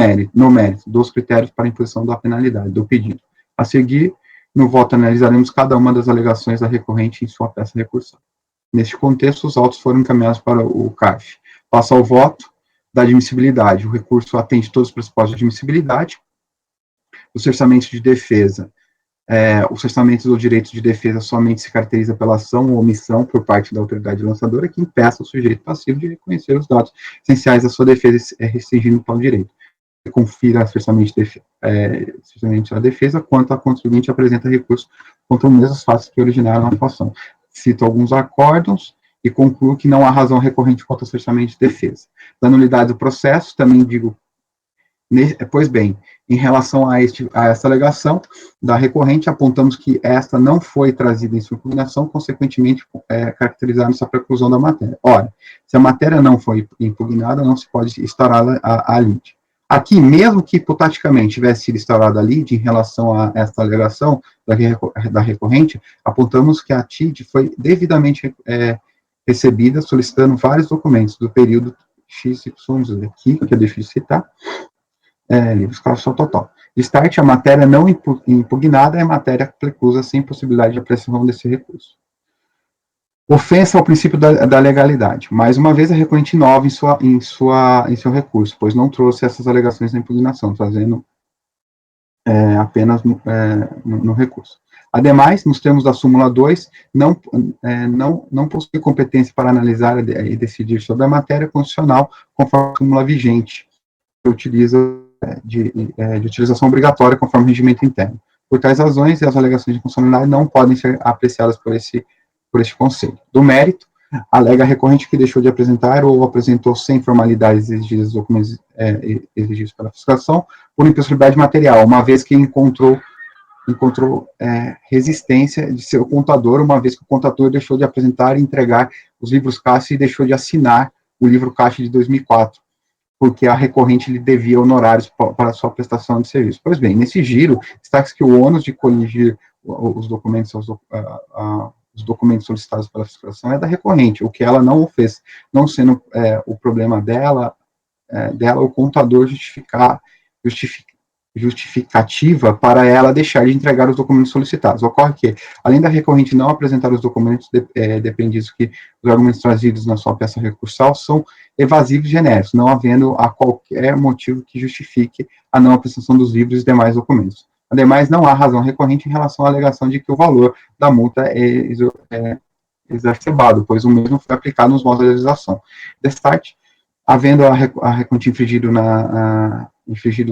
mérito dos critérios para a imposição da penalidade, do pedido. A seguir, no voto, analisaremos cada uma das alegações da recorrente em sua peça recursal. Neste contexto, os autos foram encaminhados para o CARF. Passa ao voto da admissibilidade. O recurso atende todos os pressupostos de admissibilidade. O cessamento de defesa. O cessamento do direito de defesa somente se caracteriza pela ação ou omissão por parte da autoridade lançadora que impeça o sujeito passivo de reconhecer os dados essenciais da sua defesa, restringindo tal direito. Confira cessamento da defesa, quanto a contribuinte apresenta recurso contra os mesmos fatos que originaram a atuação. Cito alguns acórdãos e concluo que não há razão recorrente quanto ao cessamento de defesa. Da nulidade do processo, também digo Pois bem, em relação a essa alegação da recorrente, apontamos que esta não foi trazida em sua impugnação, consequentemente, caracterizando essa preclusão da matéria. Ora, se a matéria não foi impugnada, não se pode instaurar a lide. Aqui, mesmo que hipoteticamente tivesse sido instaurada a lide em relação a esta alegação da recorrente, apontamos que a TID foi devidamente recebida, solicitando vários documentos do período XYZ aqui, que é difícil citar, livros classificação total. Destarte, a matéria não impugnada é matéria preclusa sem possibilidade de apreciação desse recurso. Ofensa ao princípio da legalidade. Mais uma vez, a recorrente inova em seu recurso, pois não trouxe essas alegações da impugnação, trazendo apenas no recurso. Ademais, nos termos da súmula 2, não possui competência para analisar e decidir sobre a matéria constitucional, conforme a súmula vigente, que utiliza de utilização obrigatória conforme o regimento interno. Por tais razões, as alegações de constitucionalidade não podem ser apreciadas por este conselho. Do mérito, alega a recorrente que deixou de apresentar ou apresentou sem formalidades exigidas os documentos exigidos pela fiscalização por impossibilidade material, uma vez que encontrou resistência de seu contador, uma vez que o contador deixou de apresentar e entregar os livros caixa e deixou de assinar o livro caixa de 2004, porque a recorrente lhe devia honorários para sua prestação de serviço. Pois bem, nesse giro, destaca-se que o ônus de corrigir os documentos solicitados pela fiscalização é da recorrente, o que ela não fez, não sendo o problema dela, o contador justificativa para ela deixar de entregar os documentos solicitados. Ocorre que, além da recorrente não apresentar os documentos dependidos que os argumentos trazidos na sua peça recursal são evasivos e genéricos, não havendo a qualquer motivo que justifique a não apresentação dos livros e demais documentos. Ademais, não há razão recorrente em relação à alegação de que o valor da multa é exacerbado, pois o mesmo foi aplicado nos modos de legislação. Destarte, havendo a recorrente infringido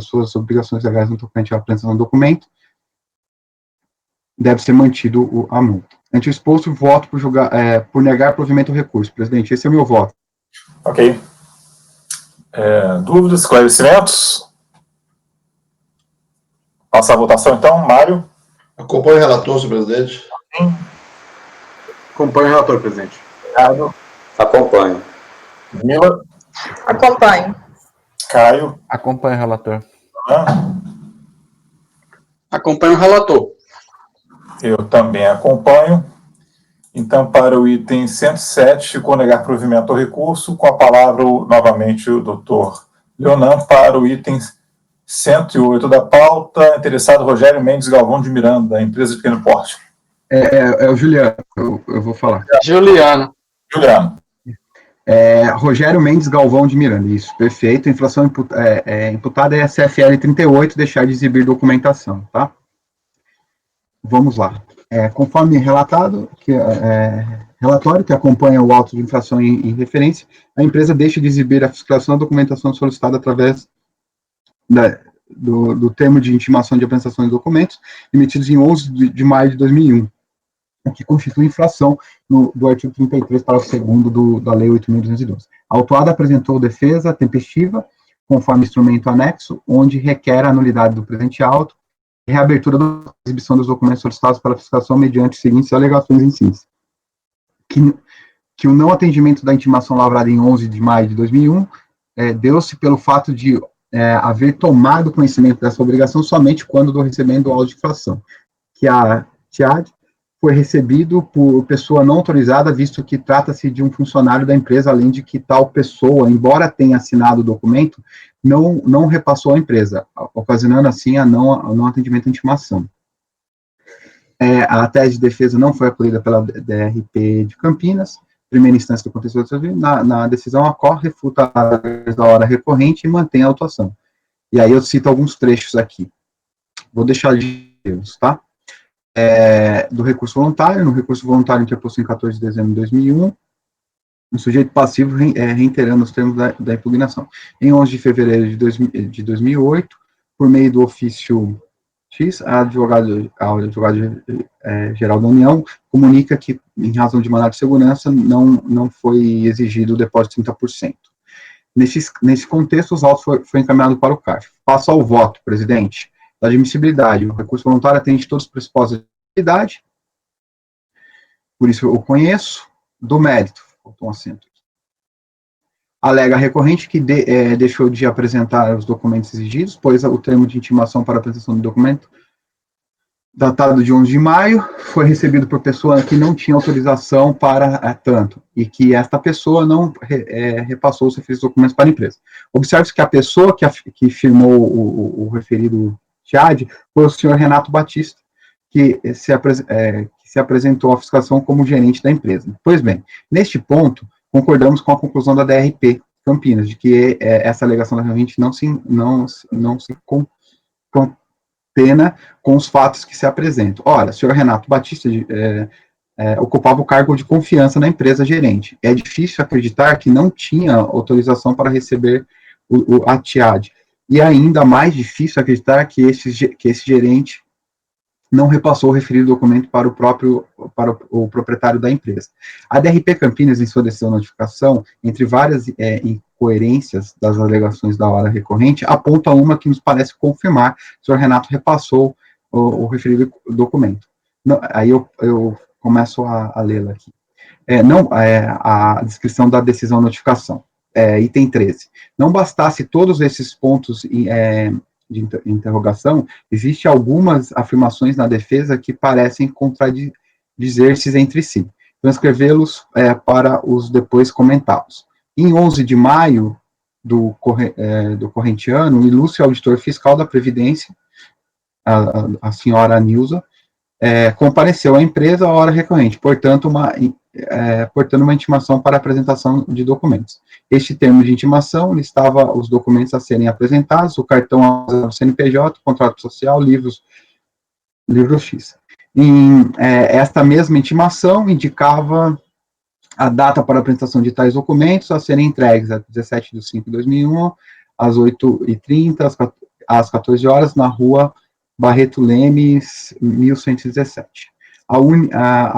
suas obrigações legais no tocante à apresentação do documento, deve ser mantido a multa. Ante o exposto, voto por negar provimento ao recurso. Presidente, esse é o meu voto. Ok. Dúvidas, esclarecimentos? Passar a votação, então. Mário? Acompanhe o relator, senhor presidente. Acompanhe o relator, presidente. Ricardo? Acompanho. Mila? Acompanho. Caio? Acompanho o relator. Acompanho o relator. Eu também acompanho. Então, para o item 107, ficou negar provimento ao recurso. Com a palavra, novamente, o doutor Leonan. Para o item 108 da pauta, interessado Rogério Mendes Galvão de Miranda, da empresa de pequeno porte. É o Juliano, eu vou falar. Juliano. Rogério Mendes Galvão de Miranda, isso, perfeito. A infração imputada é a CFL 38, deixar de exibir documentação, tá? Vamos lá. Conforme relatado, relatório que acompanha o auto de infração em referência, a empresa deixa de exibir a fiscalização da documentação solicitada através do termo de intimação de apresentação de documentos, emitidos em 11 de maio de 2001, o que constitui infração do artigo 33, parágrafo 2º da Lei 8.212. A autuada apresentou defesa tempestiva, conforme instrumento anexo, onde requer a nulidade do presente auto e reabertura da exibição dos documentos solicitados pela fiscalização mediante as seguintes alegações em síntese. Que o não atendimento da intimação lavrada em 11 de maio de 2001 deu-se pelo fato de haver tomado conhecimento dessa obrigação somente quando do recebimento do auto de infração, que a TIAD foi recebido por pessoa não autorizada, visto que trata-se de um funcionário da empresa, além de que tal pessoa, embora tenha assinado o documento, não repassou à empresa, ocasionando assim a não atendimento à intimação. A tese de defesa não foi acolhida pela DRP de Campinas, primeira instância do contexto civil, na decisão ocorre, refuta a hora recorrente e mantém a autuação. E aí eu cito alguns trechos aqui. Vou deixar de erros, tá? Do recurso voluntário, no recurso voluntário interposto em 14 de dezembro de 2001, o sujeito passivo reiterando os termos da impugnação. Em 11 de fevereiro de 2008, por meio do ofício X, a advogado-geral da União comunica que, em razão de mandado de segurança, não foi exigido o depósito de 30%. Nesse contexto, os autos foi encaminhado para o CARF. Passo ao voto, presidente. Da admissibilidade. O recurso voluntário atende todos os pressupostos de admissibilidade, por isso eu conheço. Do mérito, faltou um acento. Alega a recorrente que deixou de apresentar os documentos exigidos, pois o termo de intimação para apresentação do documento, datado de 11 de maio, foi recebido por pessoa que não tinha autorização para tanto, e que esta pessoa não repassou os referidos documentos para a empresa. Observe-se que a pessoa que firmou o referido TIAD foi o senhor Renato Batista, que se apresentou à fiscalização como gerente da empresa. Pois bem, neste ponto, concordamos com a conclusão da DRP Campinas, de que essa alegação da recorrente não se contena com os fatos que se apresentam. Ora, o senhor Renato Batista ocupava o cargo de confiança na empresa gerente. É difícil acreditar que não tinha autorização para receber a TIAD. E ainda mais difícil acreditar que esse gerente não repassou o referido documento para o proprietário da empresa. A DRP Campinas, em sua decisão de notificação, entre várias incoerências das alegações da hora recorrente, aponta uma que nos parece confirmar que o senhor Renato repassou o referido documento. Não, aí eu começo a lê-la aqui. A descrição da decisão de notificação. Item 13. Não bastasse todos esses pontos de interrogação, existem algumas afirmações na defesa que parecem contradizer-se entre si. Transcrevê-los para os depois comentá-los. Em 11 de maio do corrente ano, o ilustre auditor fiscal da Previdência, a senhora Nilza, compareceu à empresa à hora recorrente, portanto, uma intimação para apresentação de documentos. Este termo de intimação listava os documentos a serem apresentados, o cartão do CNPJ, contrato social, livro X. Esta mesma intimação indicava a data para apresentação de tais documentos a serem entregues a 17 de 5 de 2001, às 8h30, às 14 horas, na rua Barreto Lemes, 1117. A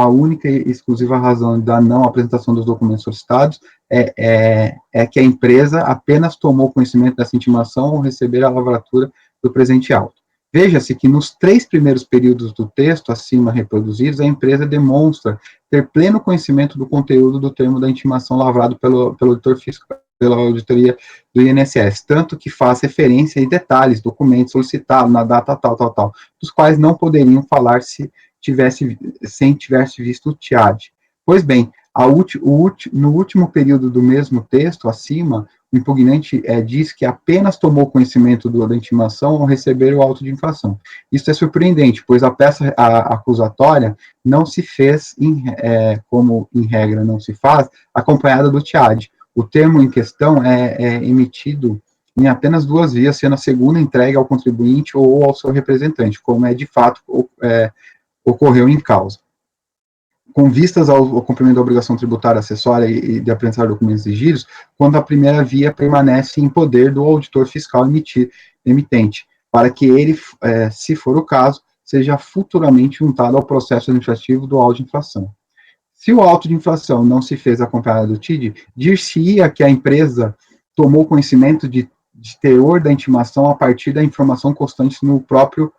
única e exclusiva razão da não apresentação dos documentos solicitados é que a empresa apenas tomou conhecimento dessa intimação ao receber a lavratura do presente auto. Veja-se que nos 3 primeiros períodos do texto acima reproduzidos, a empresa demonstra ter pleno conhecimento do conteúdo do termo da intimação lavrado pelo auditor fiscal, pela auditoria do INSS, tanto que faz referência em detalhes, documentos solicitados na data tal, dos quais não poderiam falar se tivesse visto o TIAD. Pois bem, no último período do mesmo texto, acima, o impugnante diz que apenas tomou conhecimento da intimação ao receber o auto de infração. Isso é surpreendente, pois a peça acusatória não se fez, como em regra não se faz, acompanhada do TIAD. O termo em questão é emitido em apenas 2 vias, sendo a segunda entregue ao contribuinte ou ao seu representante, como de fato ocorreu em causa. Com vistas ao cumprimento da obrigação tributária acessória e de apresentar documentos exigidos, quando a primeira via permanece em poder do auditor fiscal emitente, para que ele, se for o caso, seja futuramente juntado ao processo administrativo do auto de infração. Se o auto de infração não se fez acompanhado do TID, dir-se-ia que a empresa tomou conhecimento de teor da intimação a partir da informação constante no próprio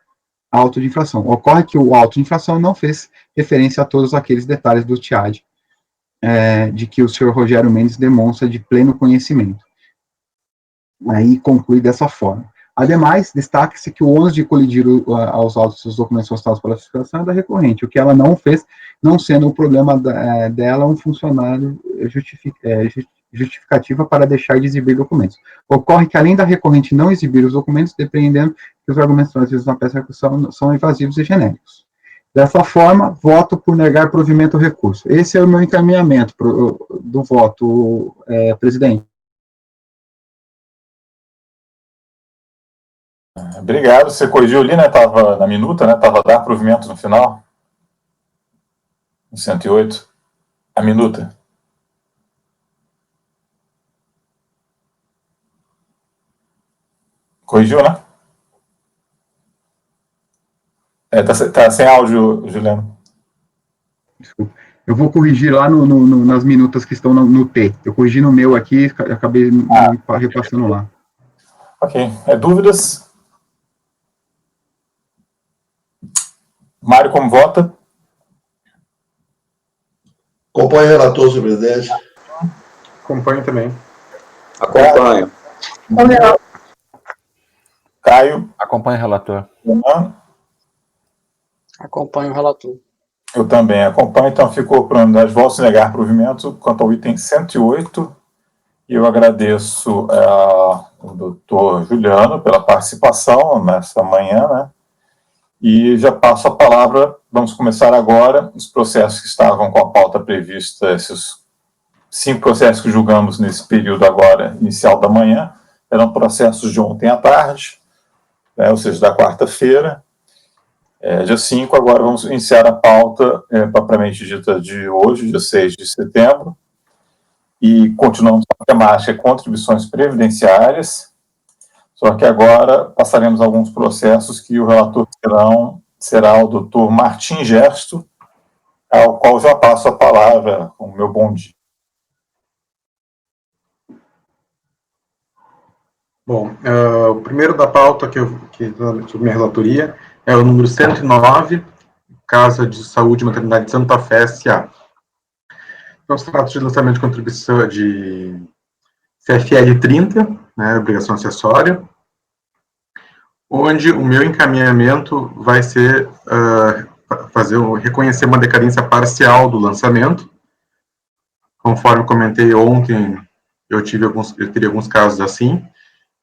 auto de infração. Ocorre que o auto de infração não fez referência a todos aqueles detalhes do TIAD, de que o senhor Rogério Mendes demonstra de pleno conhecimento. Aí conclui dessa forma. Ademais, destaca-se que o ônus de colidir aos autos dos documentos solicitados pela fiscalização é da recorrente, o que ela não fez, não sendo o problema dela um funcionário justificativa para deixar de exibir documentos. Ocorre que, além da recorrente não exibir os documentos, dependendo que os argumentos trazidos na peça de acusação são evasivos e genéricos. Dessa forma, voto por negar provimento ao recurso. Esse é o meu encaminhamento do voto, presidente. Obrigado. Você corrigiu ali, né? Estava na minuta, né? Estava dar provimento no final. No 108. A minuta. Corrigiu, né? Tá sem áudio, Juliano. Desculpa. Eu vou corrigir lá nas minutas que estão no T. Eu corrigi no meu aqui, acabei repassando lá. Ok. Dúvidas? Mário, como vota? Acompanho o relator, senhor presidente. Acompanho também. Acompanho. Caio? Acompanho o relator. Acompanho o relator. Eu também acompanho, então ficou por unanimidade de votos negar provimento quanto ao item 108. E eu agradeço ao doutor Juliano pela participação nessa manhã, né? E já passo a palavra, vamos começar agora os processos que estavam com a pauta prevista, esses 5 processos que julgamos nesse período agora, inicial da manhã, eram processos de ontem à tarde, né, ou seja, da quarta-feira, dia 5, agora vamos iniciar a pauta propriamente dita de hoje, dia 6 de setembro, e continuamos com a temática contribuições previdenciárias, só que agora passaremos alguns processos que o relator será o doutor Martim Gesto, ao qual já passo a palavra com o meu bom dia. Bom, o primeiro da pauta que sobre minha relatoria é o número 109, Casa de Saúde e Maternidade de Santa Fé, S.A. Então, se trata de lançamento de contribuição de CFL 30, né, obrigação acessória, onde o meu encaminhamento vai ser reconhecer uma decadência parcial do lançamento. Conforme comentei ontem, eu teria alguns casos assim,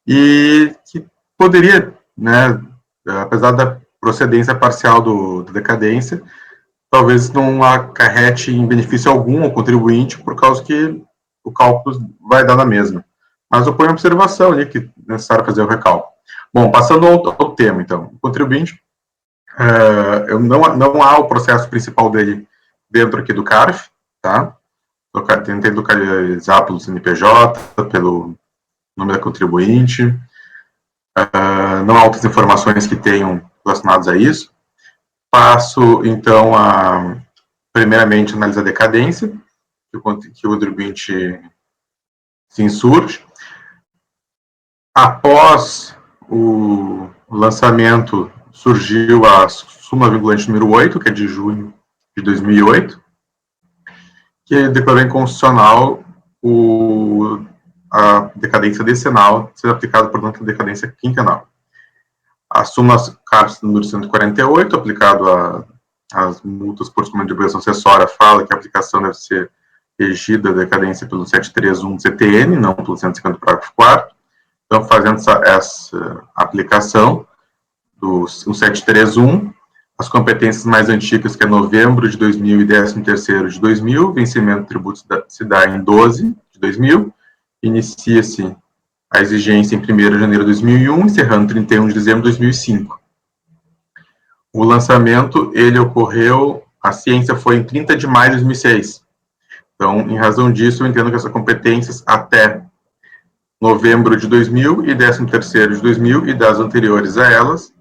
e que poderia, né, apesar da procedência parcial da decadência, talvez não acarrete em benefício algum ao contribuinte, por causa que o cálculo vai dar na mesma. Mas eu ponho a observação ali que é necessário fazer o recálculo. Bom, passando ao tema, então. O contribuinte, não há o processo principal dele dentro aqui do CARF, tá? Eu tentei localizar pelo CNPJ, pelo nome da contribuinte, não há outras informações que tenham relacionadas a isso. Passo, então, primeiramente, analisar a decadência, que o contribuinte se insurge. Após o lançamento, surgiu a súmula vinculante número 8, que é de junho de 2008, que declarou inconstitucional a decadência decenal ser aplicada, portanto, a decadência quinquenal. A súmula CARF número 148, aplicado às multas por descumprimento de obrigação acessória, fala que a aplicação deve ser regida da decadência pelo 731 do CTN, não pelo 150 parágrafo 4º. Então, fazendo essa aplicação do 731, as competências mais antigas, que é novembro de 2000 e 13º de 2000, vencimento do tributo se dá em 12 de 2000, inicia-se a exigência em 1º de janeiro de 2001, encerrando 31 de dezembro de 2005. O lançamento, ele ocorreu, a ciência foi em 30 de maio de 2006. Então, em razão disso, eu entendo que essas competências até novembro de 2000 e 13º de 2000 e das anteriores a elas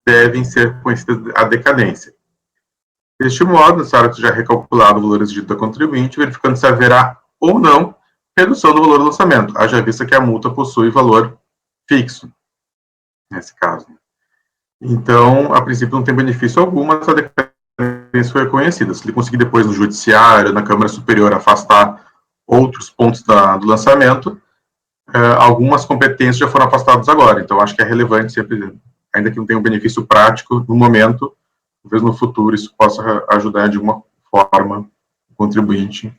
devem ser conhecidas a decadência. Deste modo, necessário já recalculado o valor exigido da contribuinte, verificando se haverá ou não redução do valor do lançamento, haja vista que a multa possui valor fixo, nesse caso. Então, a princípio, não tem benefício algum, mas a decadência foi reconhecida. Se ele conseguir depois no judiciário, na Câmara Superior, afastar outros pontos do lançamento, algumas competências já foram afastadas agora. Então, acho que é relevante sempre, ainda que não tenha um benefício prático no momento, talvez no futuro isso possa ajudar de alguma forma o contribuinte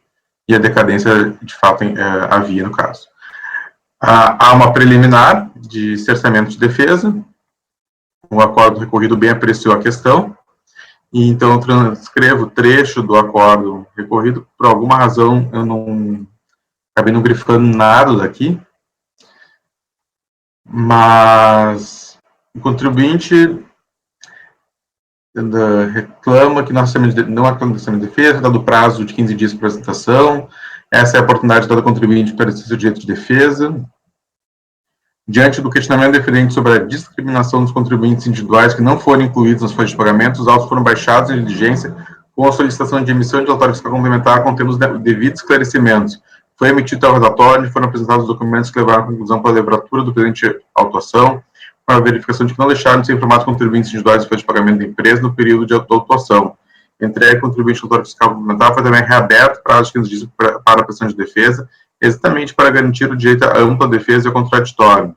e a decadência, de fato, havia no caso. Há uma preliminar de cerceamento de defesa, o acordo recorrido bem apreciou a questão, e então eu transcrevo o trecho do acordo recorrido, por alguma razão eu acabei não grifando nada daqui, mas o contribuinte reclama que não há lançamento de defesa, dado o prazo de 15 dias para apresentação, essa é a oportunidade dada ao contribuinte para exercer o direito de defesa. Diante do questionamento defendente sobre a discriminação dos contribuintes individuais que não foram incluídos nas folhas de pagamento, os autos foram baixados em diligência com a solicitação de emissão de relatório fiscal complementar contendo os devidos esclarecimentos. Foi emitido o relatório e foram apresentados os documentos que levaram à conclusão pela levatura do presente autuação, para a verificação de que não deixaram de ser informados contribuintes individuais de folha de pagamento da empresa no período de autuação. Entregue contribuinte relatório fiscal complementar foi também reaberto prazo de 15 dias para a prestação de defesa, exatamente para garantir o direito à ampla defesa e ao contraditório.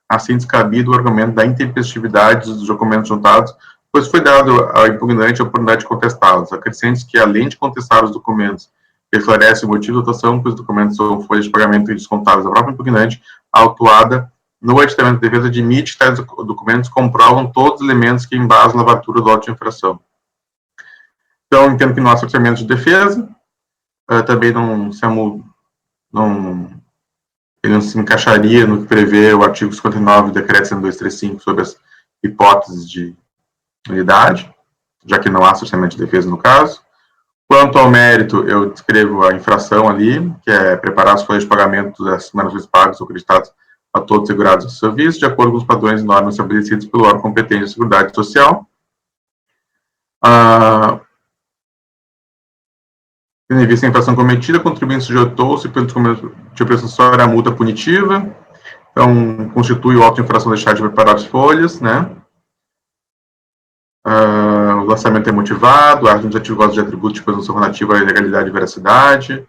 Assim, descabido o argumento da intempestividade dos documentos juntados, pois foi dado ao impugnante a oportunidade de contestá-los. Acrescente que, além de contestar os documentos que esclarecem o motivo da atuação, pois os documentos são folhas de pagamento descontáveis da própria impugnante, a autuada, no aditamento de defesa, admite que tais documentos comprovam todos os elementos que embasam a lavatura do auto de infração. Então, entendo que nosso orçamento de defesa também ele não se encaixaria no que prevê o artigo 59 do decreto 10235 sobre as hipóteses de unidade, já que não há orçamento de defesa no caso. Quanto ao mérito, eu descrevo a infração ali, que é preparar as folhas de pagamento das menores pagas ou acreditados a todos os segurados do serviço, de acordo com os padrões e normas estabelecidos pelo órgão competente de Seguridade Social. Tendo em vista a infração cometida, o contribuinte sujeitou-se pelo descumprimento de prestação à multa punitiva, então constitui o auto de infração deixar de preparar as folhas, né? O lançamento é motivado, a administrativo goza de atributos de presunção relativa à ilegalidade e veracidade,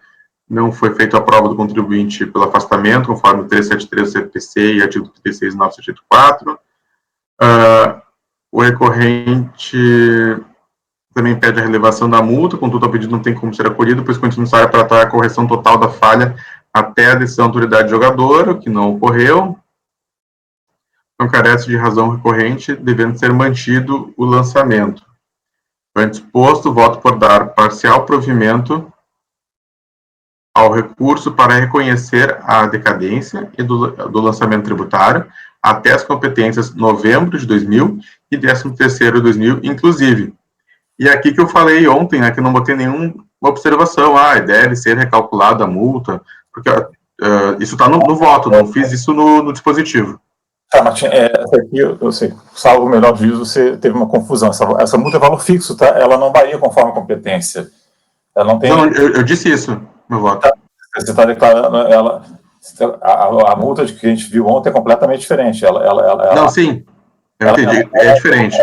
não foi feita a prova do contribuinte pelo afastamento, conforme o 373 do CPC e artigo 36.984. O recorrente também pede a relevação da multa, contudo, o pedido não tem como ser acolhido, pois continua necessário tratar a correção total da falha até a decisão da autoridade jogadora, o que não ocorreu. Então, carece de razão recorrente, devendo ser mantido o lançamento. Antes posto, voto por dar parcial provimento ao recurso para reconhecer a decadência e do lançamento tributário até as competências novembro de 2000 e 13º de 2000, inclusive. E aqui que eu falei ontem, né, que não botei nenhuma observação, deve ser recalculada a multa, porque isso está no voto, não fiz isso no dispositivo. Tá, Martim, essa aqui, eu sei, salvo o melhor juízo, você teve uma confusão. Essa multa é valor fixo, tá? Ela não varia conforme a competência. Ela não tem... Não, eu disse isso no voto. Você está declarando ela... A multa que a gente viu ontem é completamente diferente. Não, sim, eu entendi, é diferente.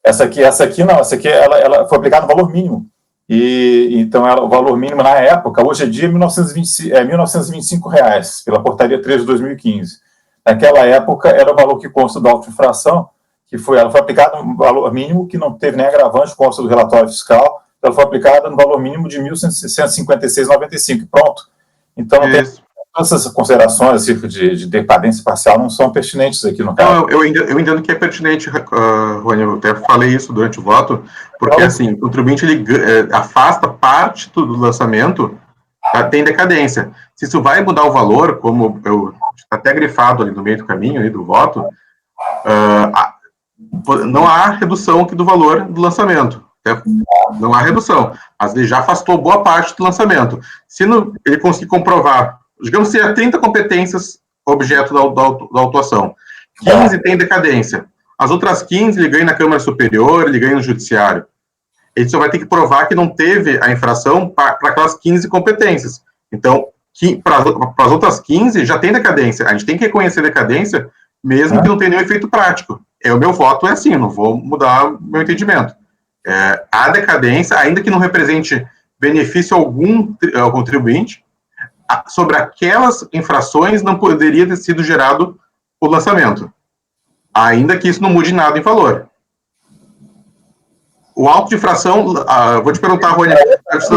Essa aqui não, essa aqui ela foi aplicada no valor mínimo. Então, o valor mínimo na época, hoje é dia R$1.925, pela portaria 3 de 2015. Naquela época, era o valor que consta da auto-infração, ela foi aplicada no valor mínimo, que não teve nem agravante, consta do relatório fiscal, ela foi aplicada no valor mínimo de R$1.156,95, pronto. Então, todas essas considerações acerca de decadência parcial não são pertinentes aqui no caso. Não, eu entendo que é pertinente, Rony, eu até falei isso durante o voto, porque, assim, o contribuinte, ele afasta parte do lançamento, tem decadência. Se isso vai mudar o valor, como eu até grifado ali no meio do caminho, aí do voto, não há redução aqui do valor do lançamento. Não há redução. Mas ele já afastou boa parte do lançamento. Se ele conseguir comprovar, digamos que 30 competências objeto da autuação, 15 tem decadência. As outras 15 ele ganha na Câmara Superior, ele ganha no Judiciário. Ele só vai ter que provar que não teve a infração para aquelas 15 competências. Então, para as outras 15 já tem decadência. A gente tem que reconhecer decadência, mesmo que não tenha nenhum efeito prático. O meu voto é assim, não vou mudar o meu entendimento. A decadência, ainda que não represente benefício algum ao contribuinte, sobre aquelas infrações não poderia ter sido gerado o lançamento, ainda que isso não mude nada em valor. O auto de infração, vou te perguntar, Rony, você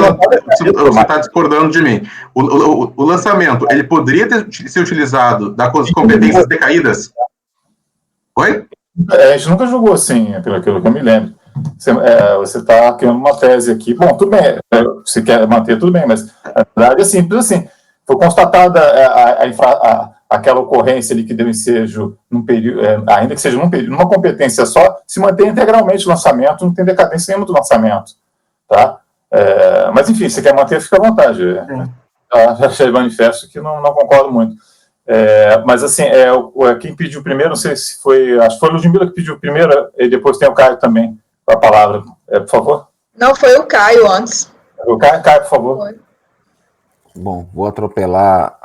está discordando de mim. O lançamento, ele poderia ser utilizado das competências decaídas? Oi? A gente nunca julgou assim, pelo que eu me lembro. Você está criando uma tese aqui. Bom, tudo bem, você quer manter, tudo bem, mas a verdade é simples assim. Foi constatada aquela ocorrência ali que deu ensejo num período, ainda que seja numa competência só, se mantém integralmente o lançamento, não tem decadência nenhuma do lançamento. Tá? Mas, enfim, se quer manter, fica à vontade. Já achei manifesto que não concordo muito. Mas, assim, quem pediu primeiro, não sei se foi, acho que foi o Ludmila que pediu primeiro, e depois tem o Caio também, com a palavra. Por favor. Não, foi o Caio antes. O Caio, por favor. Foi. Bom, vou atropelar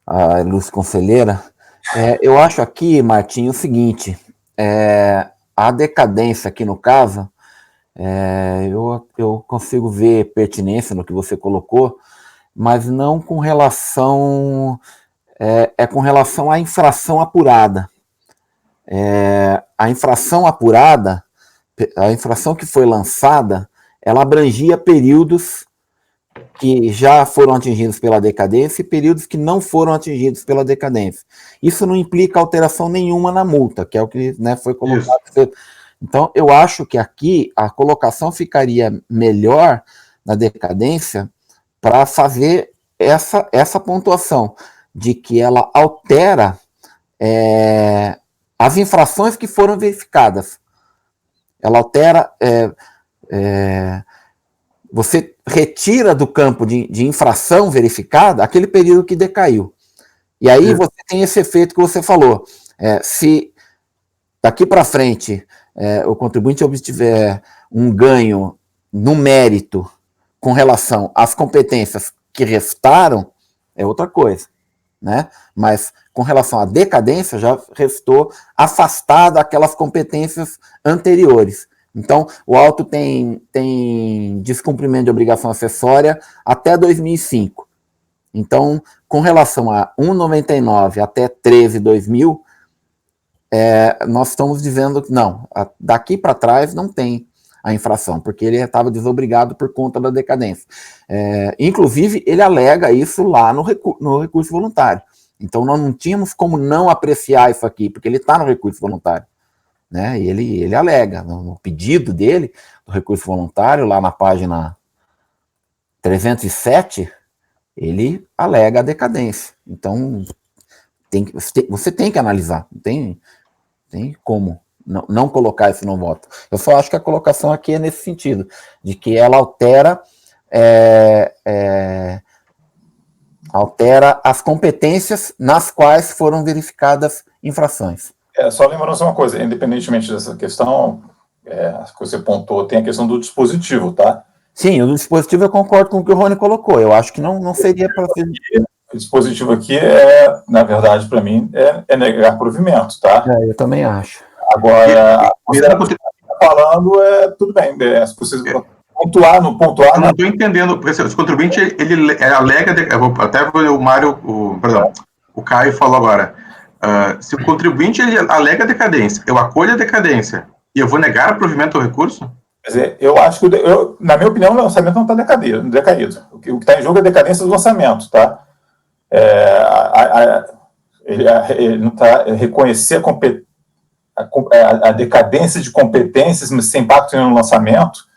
a ilustre conselheira. Eu acho aqui, Martim, o seguinte, a decadência aqui no caso, eu consigo ver pertinência no que você colocou, mas não com relação, com relação à infração apurada. A infração apurada, a infração que foi lançada, ela abrangia períodos que já foram atingidos pela decadência e períodos que não foram atingidos pela decadência. Isso não implica alteração nenhuma na multa, que é o que, né, foi colocado. Isso. Então, eu acho que aqui a colocação ficaria melhor na decadência para fazer essa pontuação de que ela altera as infrações que foram verificadas. Ela altera... você retira do campo de infração verificada aquele período que decaiu. E aí você tem esse efeito que você falou. Se daqui para frente o contribuinte obtiver um ganho no mérito com relação às competências que restaram, é outra coisa, né? Mas com relação à decadência, já restou afastado aquelas competências anteriores. Então, o auto tem descumprimento de obrigação acessória até 2005. Então, com relação a 1,99 até 13.2000, nós estamos dizendo que não, daqui para trás não tem a infração, porque ele estava desobrigado por conta da decadência. Inclusive, ele alega isso lá no recurso voluntário. Então, nós não tínhamos como não apreciar isso aqui, porque ele está no recurso voluntário. Né, e ele alega, no pedido dele, do recurso voluntário, lá na página 307, ele alega a decadência. Então, você tem que analisar, não tem como não colocar isso no voto. Eu só acho que a colocação aqui é nesse sentido, de que ela altera as competências nas quais foram verificadas infrações. Só lembrando uma coisa, independentemente dessa questão, que você pontuou, tem a questão do dispositivo, tá? Sim, o dispositivo eu concordo com o que o Rony colocou, eu acho que não seria para ser... O dispositivo aqui na verdade, para mim, é negar provimento, tá? Eu também acho. Agora, você está falando, tudo bem, se você pontuar... Eu não estou entendendo, porque o contribuinte, ele alega, até o Caio falou agora, se o contribuinte ele alega decadência, eu acolho a decadência e eu vou negar o provimento ao recurso? Quer dizer, eu acho que, na minha opinião, o lançamento não está decaído. O que está em jogo é a decadência do lançamento, tá? Ele não está reconhecer a decadência de competências sem impacto no lançamento.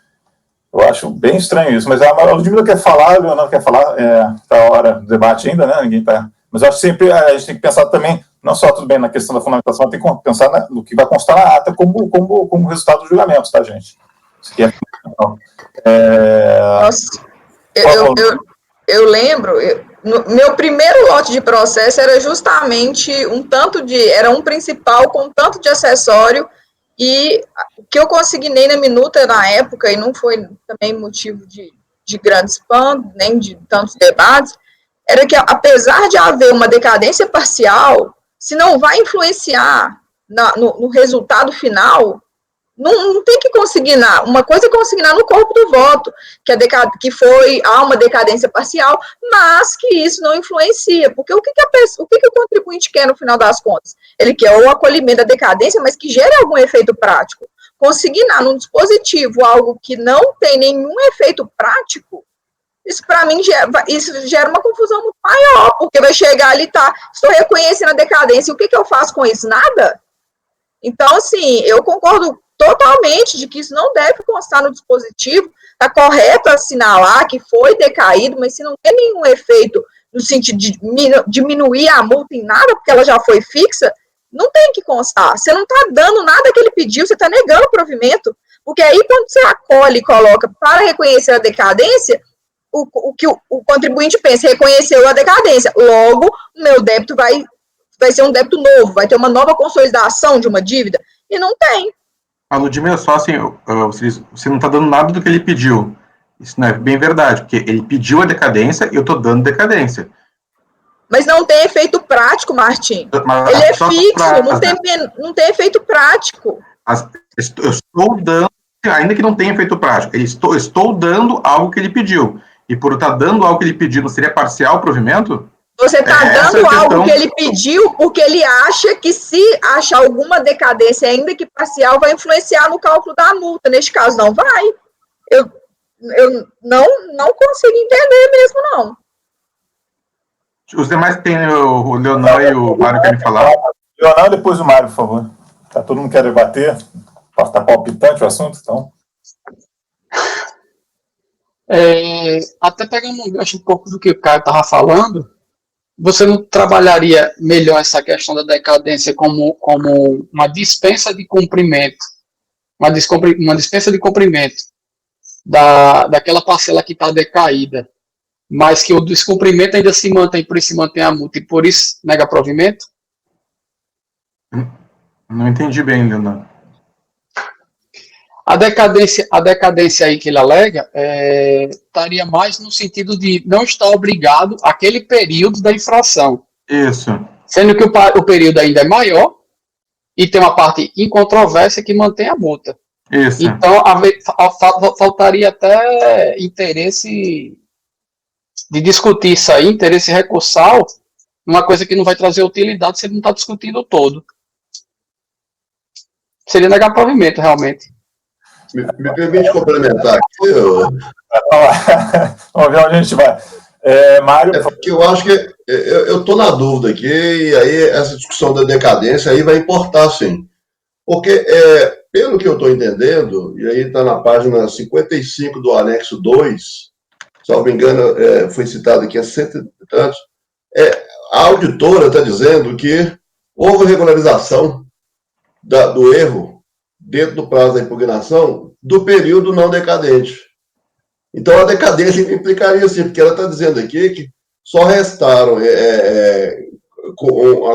Eu acho bem estranho isso, mas a Ludmila quer falar, a Leonardo quer falar, está a hora do debate ainda, né? Ninguém está. Mas eu acho que sempre a gente tem que pensar também, não só tudo bem na questão da fundamentação, tem que pensar no que vai constar na ata como resultado do julgamento, tá, gente? Isso aqui é fundamental. Nossa, eu lembro, meu primeiro lote de processo era justamente era um principal com um tanto de acessório, e o que eu consignei na minuta na época, e não foi também motivo de grande spam, nem de tantos debates, era que, apesar de haver uma decadência parcial, se não vai influenciar no resultado final, não tem que consignar. Uma coisa é consignar no corpo do voto, há uma decadência parcial, mas que isso não influencia, porque o que o contribuinte quer no final das contas? Ele quer o acolhimento da decadência, mas que gere algum efeito prático. Consignar num dispositivo algo que não tem nenhum efeito prático, isso, para mim, gera uma confusão muito maior, porque vai chegar ali, estou reconhecendo a decadência, e o que eu faço com isso? Nada. Então, assim, eu concordo totalmente de que isso não deve constar no dispositivo, está correto assinalar que foi decaído, mas se não tem nenhum efeito no sentido de diminuir a multa em nada, porque ela já foi fixa, não tem que constar. Você não está dando nada que ele pediu, você está negando o provimento, porque aí quando você acolhe e coloca para reconhecer a decadência, o que o contribuinte pensa, reconheceu a decadência, logo o meu débito vai ser um débito novo, vai ter uma nova consolidação de uma dívida, e não tem. A Ludmila, só assim, você não está dando nada do que ele pediu. Isso não é bem verdade, porque ele pediu a decadência e eu estou dando decadência. Mas não tem efeito prático, Martim. Mas Ele é só fixo, pra- não tem efeito prático. Eu estou dando, ainda que não tenha efeito prático, estou dando algo que ele pediu. E por estar dando algo que ele pediu, não seria parcial o provimento? Você está Essa dando é a algo questão. que ele pediu porque ele acha que se achar alguma decadência, ainda que parcial, vai influenciar no cálculo da multa. Neste caso, não vai. Eu não consigo entender mesmo, não. Os demais têm o Leonor e o Mário querem falar. Leonor, depois o Mário, por favor. Tá, todo mundo quer debater? Está palpitante o assunto, então. Até pegando um gancho um pouco do que o Caio estava falando, você não trabalharia melhor essa questão da decadência como uma dispensa de cumprimento, uma dispensa de cumprimento daquela parcela que está decaída, mas que o descumprimento ainda se mantém, por isso se mantém a multa, e por isso nega provimento? Não entendi bem, Leonor. A decadência aí que ele alega estaria mais no sentido de não estar obrigado àquele período da infração. Isso. Sendo que o período ainda é maior e tem uma parte incontrovérsia que mantém a multa. Isso. Então, faltaria até interesse de discutir isso aí, interesse recursal, uma coisa que não vai trazer utilidade se ele não está discutindo o todo. Seria negar provimento, realmente. Me permite complementar aqui, Vamos ver onde a gente vai. Mário. É porque eu acho que eu estou na dúvida aqui, e aí essa discussão da decadência aí vai importar, sim. Porque, pelo que eu estou entendendo, e aí está na página 55 do anexo 2, se não me engano, foi citado aqui há 100 e tantos, a auditora está dizendo que houve regularização do erro dentro do prazo da impugnação do período não decadente. Então, a decadência implicaria sim, porque ela está dizendo aqui que só restaram a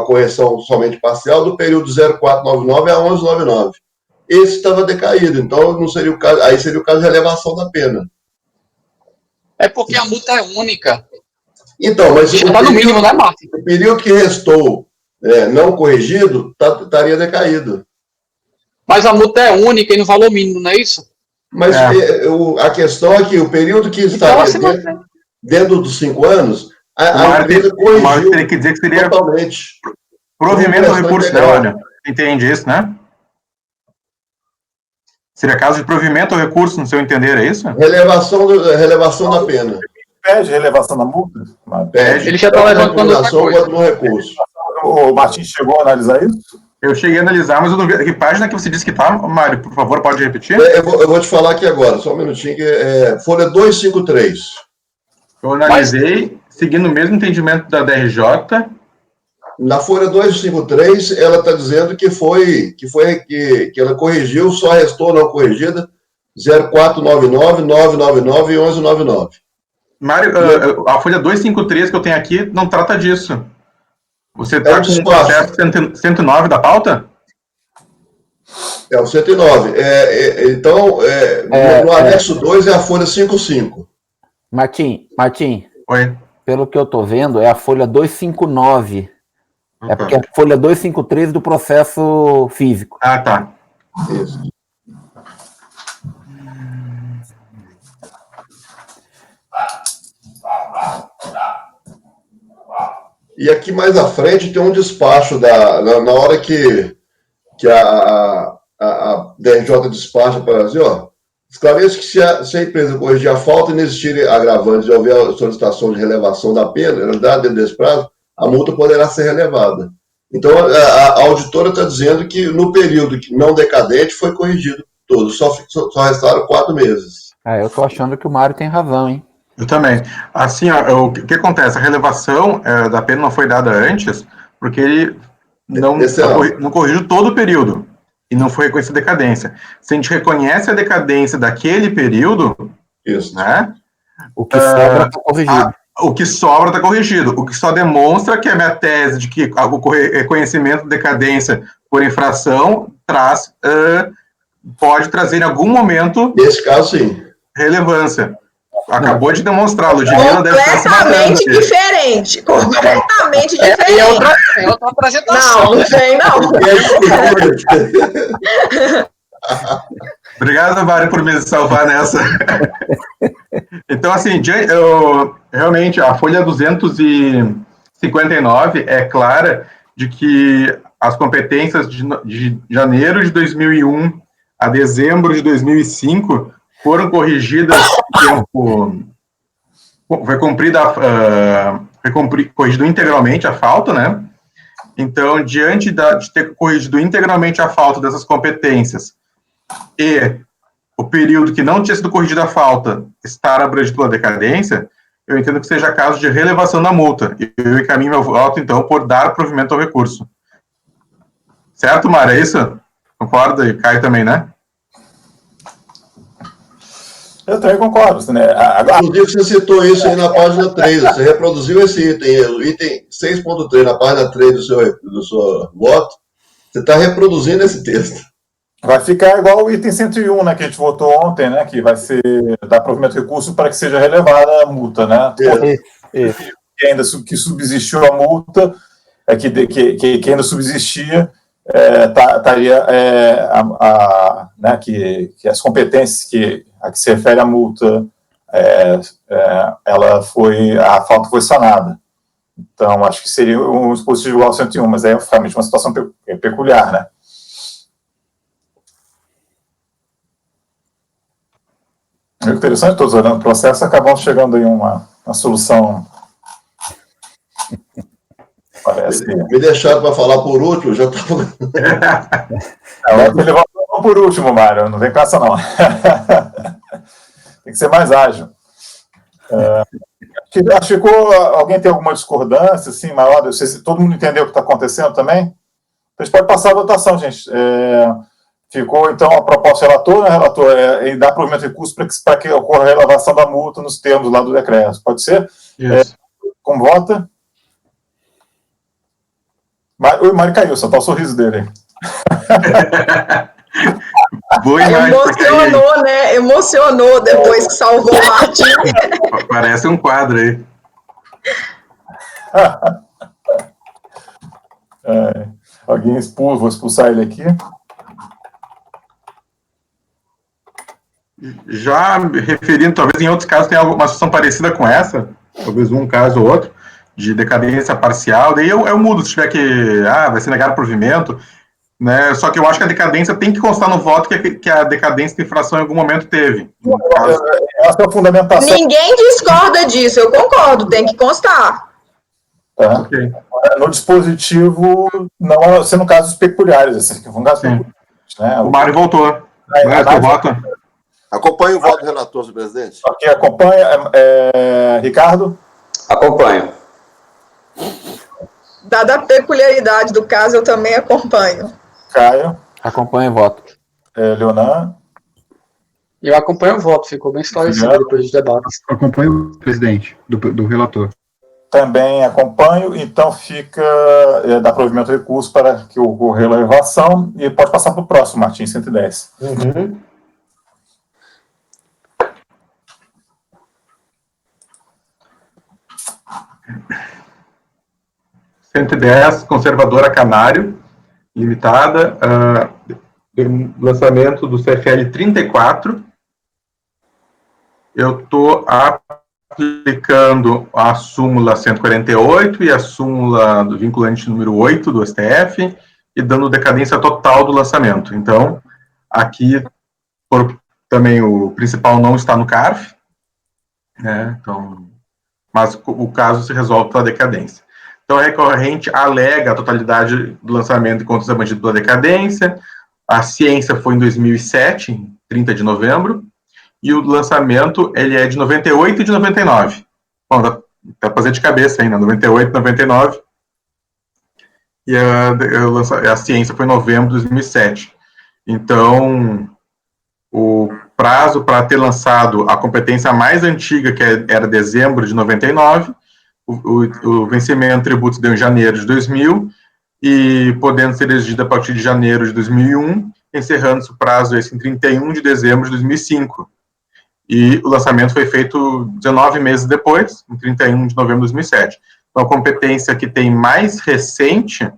correção somente parcial do período 0499 a 1199. Esse estava decaído, então não seria o caso, aí seria o caso de elevação da pena. É porque a multa é única. Então, mas está no mínimo, né, Martin? O período que restou não corrigido estaria decaído. Mas a multa é única e no valor mínimo, não é isso? Mas a questão é que o período que estaria dentro dos 5 anos, a empresa corrigiu teria que dizer que seria totalmente. Provimento do recurso, né, olha? Entende isso, né? Seria caso de provimento ao recurso, no seu entender, é isso? Relevação da pena. Pede relevação da multa? Pede. Ele já está levantando outra coisa. No recurso. O Martim chegou a analisar isso? Eu cheguei a analisar, mas eu não vi. Que página que você disse que está, Mário? Por favor, pode repetir? Eu vou te falar aqui agora, só um minutinho, que folha 253. Eu analisei, seguindo o mesmo entendimento da DRJ. Na folha 253, ela está dizendo que ela corrigiu, só restou não corrigida, 0499, 999 e 1199. Mário, a folha 253 que eu tenho aqui não trata disso. Você está com o processo 109 da pauta? É o 109. Então, no anexo 2 é a folha 55. Martim, Oi. Pelo que eu estou vendo, é a folha 259. É porque é a folha 253 do processo físico. Ah, tá. Isso. E aqui mais à frente tem um despacho na hora que a DRJ despacha para dizer, esclareço que se a empresa corrigir a falta e não existir agravantes e houver a solicitação de relevação da pena, dentro desse prazo, a multa poderá ser relevada. Então, a auditora está dizendo que no período não decadente foi corrigido todo, só restaram 4 meses. Eu estou achando que o Mário tem razão, hein? Eu também. Assim, o que acontece? A relevação da pena não foi dada antes, porque ele não corrigiu todo o período e não foi reconhecida a decadência. Se a gente reconhece a decadência daquele período, isso, né? O que sobra está corrigido. O que sobra está corrigido. O que só demonstra que a minha tese de que o reconhecimento de decadência por infração traz pode trazer em algum momento, Nesse caso, sim. relevância. Acabou de demonstrar, Ludmilla deve estar se matando Completamente aqui. diferente. Completamente É diferente. outra apresentação. Não tem, não. Obrigado, Mário, por me salvar nessa. Então, assim, realmente, a folha 259 é clara de que as competências de janeiro de 2001 a dezembro de 2005 foram corrigidas em tempo... Foi corrigido integralmente a falta, né? Então, diante de ter corrigido integralmente a falta dessas competências e o período que não tinha sido corrigida a falta estar abrangido pela decadência, eu entendo que seja caso de relevação da multa. E eu encaminho meu voto, então, por dar provimento ao recurso. Certo, Mário? É isso? Concorda? E Caio também, né? Eu também concordo, né? Inclusive, você citou isso aí na página 3, você reproduziu esse item, o item 6.3, na página 3 do seu voto, você está reproduzindo esse texto. Vai ficar igual o item 101, né, que a gente votou ontem, né, que vai ser dar provimento de recurso para que seja relevada a multa, né? Que ainda que subsistiu a multa, que ainda subsistia, estaria né, que as competências a que se refere a multa, a falta foi sanada. Então, acho que seria um dispositivo igual ao 101, mas é realmente uma situação peculiar, né? É interessante, todos olhando o processo, acabamos chegando em uma solução. Parece. Me deixaram para falar por último, já estava. Você levantou por último, Mário, não vem com essa, não. Tem que ser mais ágil. Acho que ficou. Alguém tem alguma discordância, assim, maior? Não sei se todo mundo entendeu o que está acontecendo também? Então, a gente pode passar a votação, gente. Ficou, então, a proposta do relator, né, relator, dar provimento de recurso para que ocorra a relevação da multa nos termos lá do decreto. Pode ser? Como vota? O Mário caiu, só está o sorriso dele. Emocionou, né? Emocionou depois que salvou o Martim. Parece um quadro aí. Alguém vou expulsar ele aqui. Já me referindo, talvez em outros casos tenha uma situação parecida com essa, talvez um caso ou outro, de decadência parcial, daí eu mudo, se tiver que, vai ser negado provimento, né, só que eu acho que a decadência tem que constar no voto que a decadência de infração em algum momento teve. Essa é a fundamentação. Ninguém discorda disso, eu concordo, tem que constar. Okay. No dispositivo, não sendo casos peculiares, assim, que vão casos peculiares, né? O Mário voltou. Voto. Acompanhe o voto do relator, senhor presidente. Quem acompanha, Ricardo? Acompanho. Dada a peculiaridade do caso, eu também acompanho. Caio? Acompanho o voto. Leonan? Eu acompanho o voto, ficou bem esclarecido depois dos debates. Acompanho o presidente, do relator. Também acompanho, então fica dar provimento de recurso para que ocorra a relevação e pode passar para o próximo, Martim, 110. Uhum. Conservadora Canário, limitada, lançamento do CFL 34. Eu estou aplicando a súmula 148 e a súmula do vinculante número 8 do STF e dando decadência total do lançamento. Então, aqui, também o principal não está no CARF, né? Então, mas o caso se resolve pela decadência. Então, a recorrente alega a totalidade do lançamento de contas abrangidas pela decadência. A ciência foi em 2007, em 30 de novembro, e o lançamento ele é de 98 e de 99. Bom, dá para fazer de cabeça ainda, 98 e 99. E a ciência foi em novembro de 2007. Então, o prazo para ter lançado a competência mais antiga, que era dezembro de 99, o vencimento do tributo deu em janeiro de 2000, e podendo ser exigido a partir de janeiro de 2001, encerrando-se o prazo esse em 31 de dezembro de 2005. E o lançamento foi feito 19 meses depois, em 31 de novembro de 2007. Então, a competência que tem mais recente,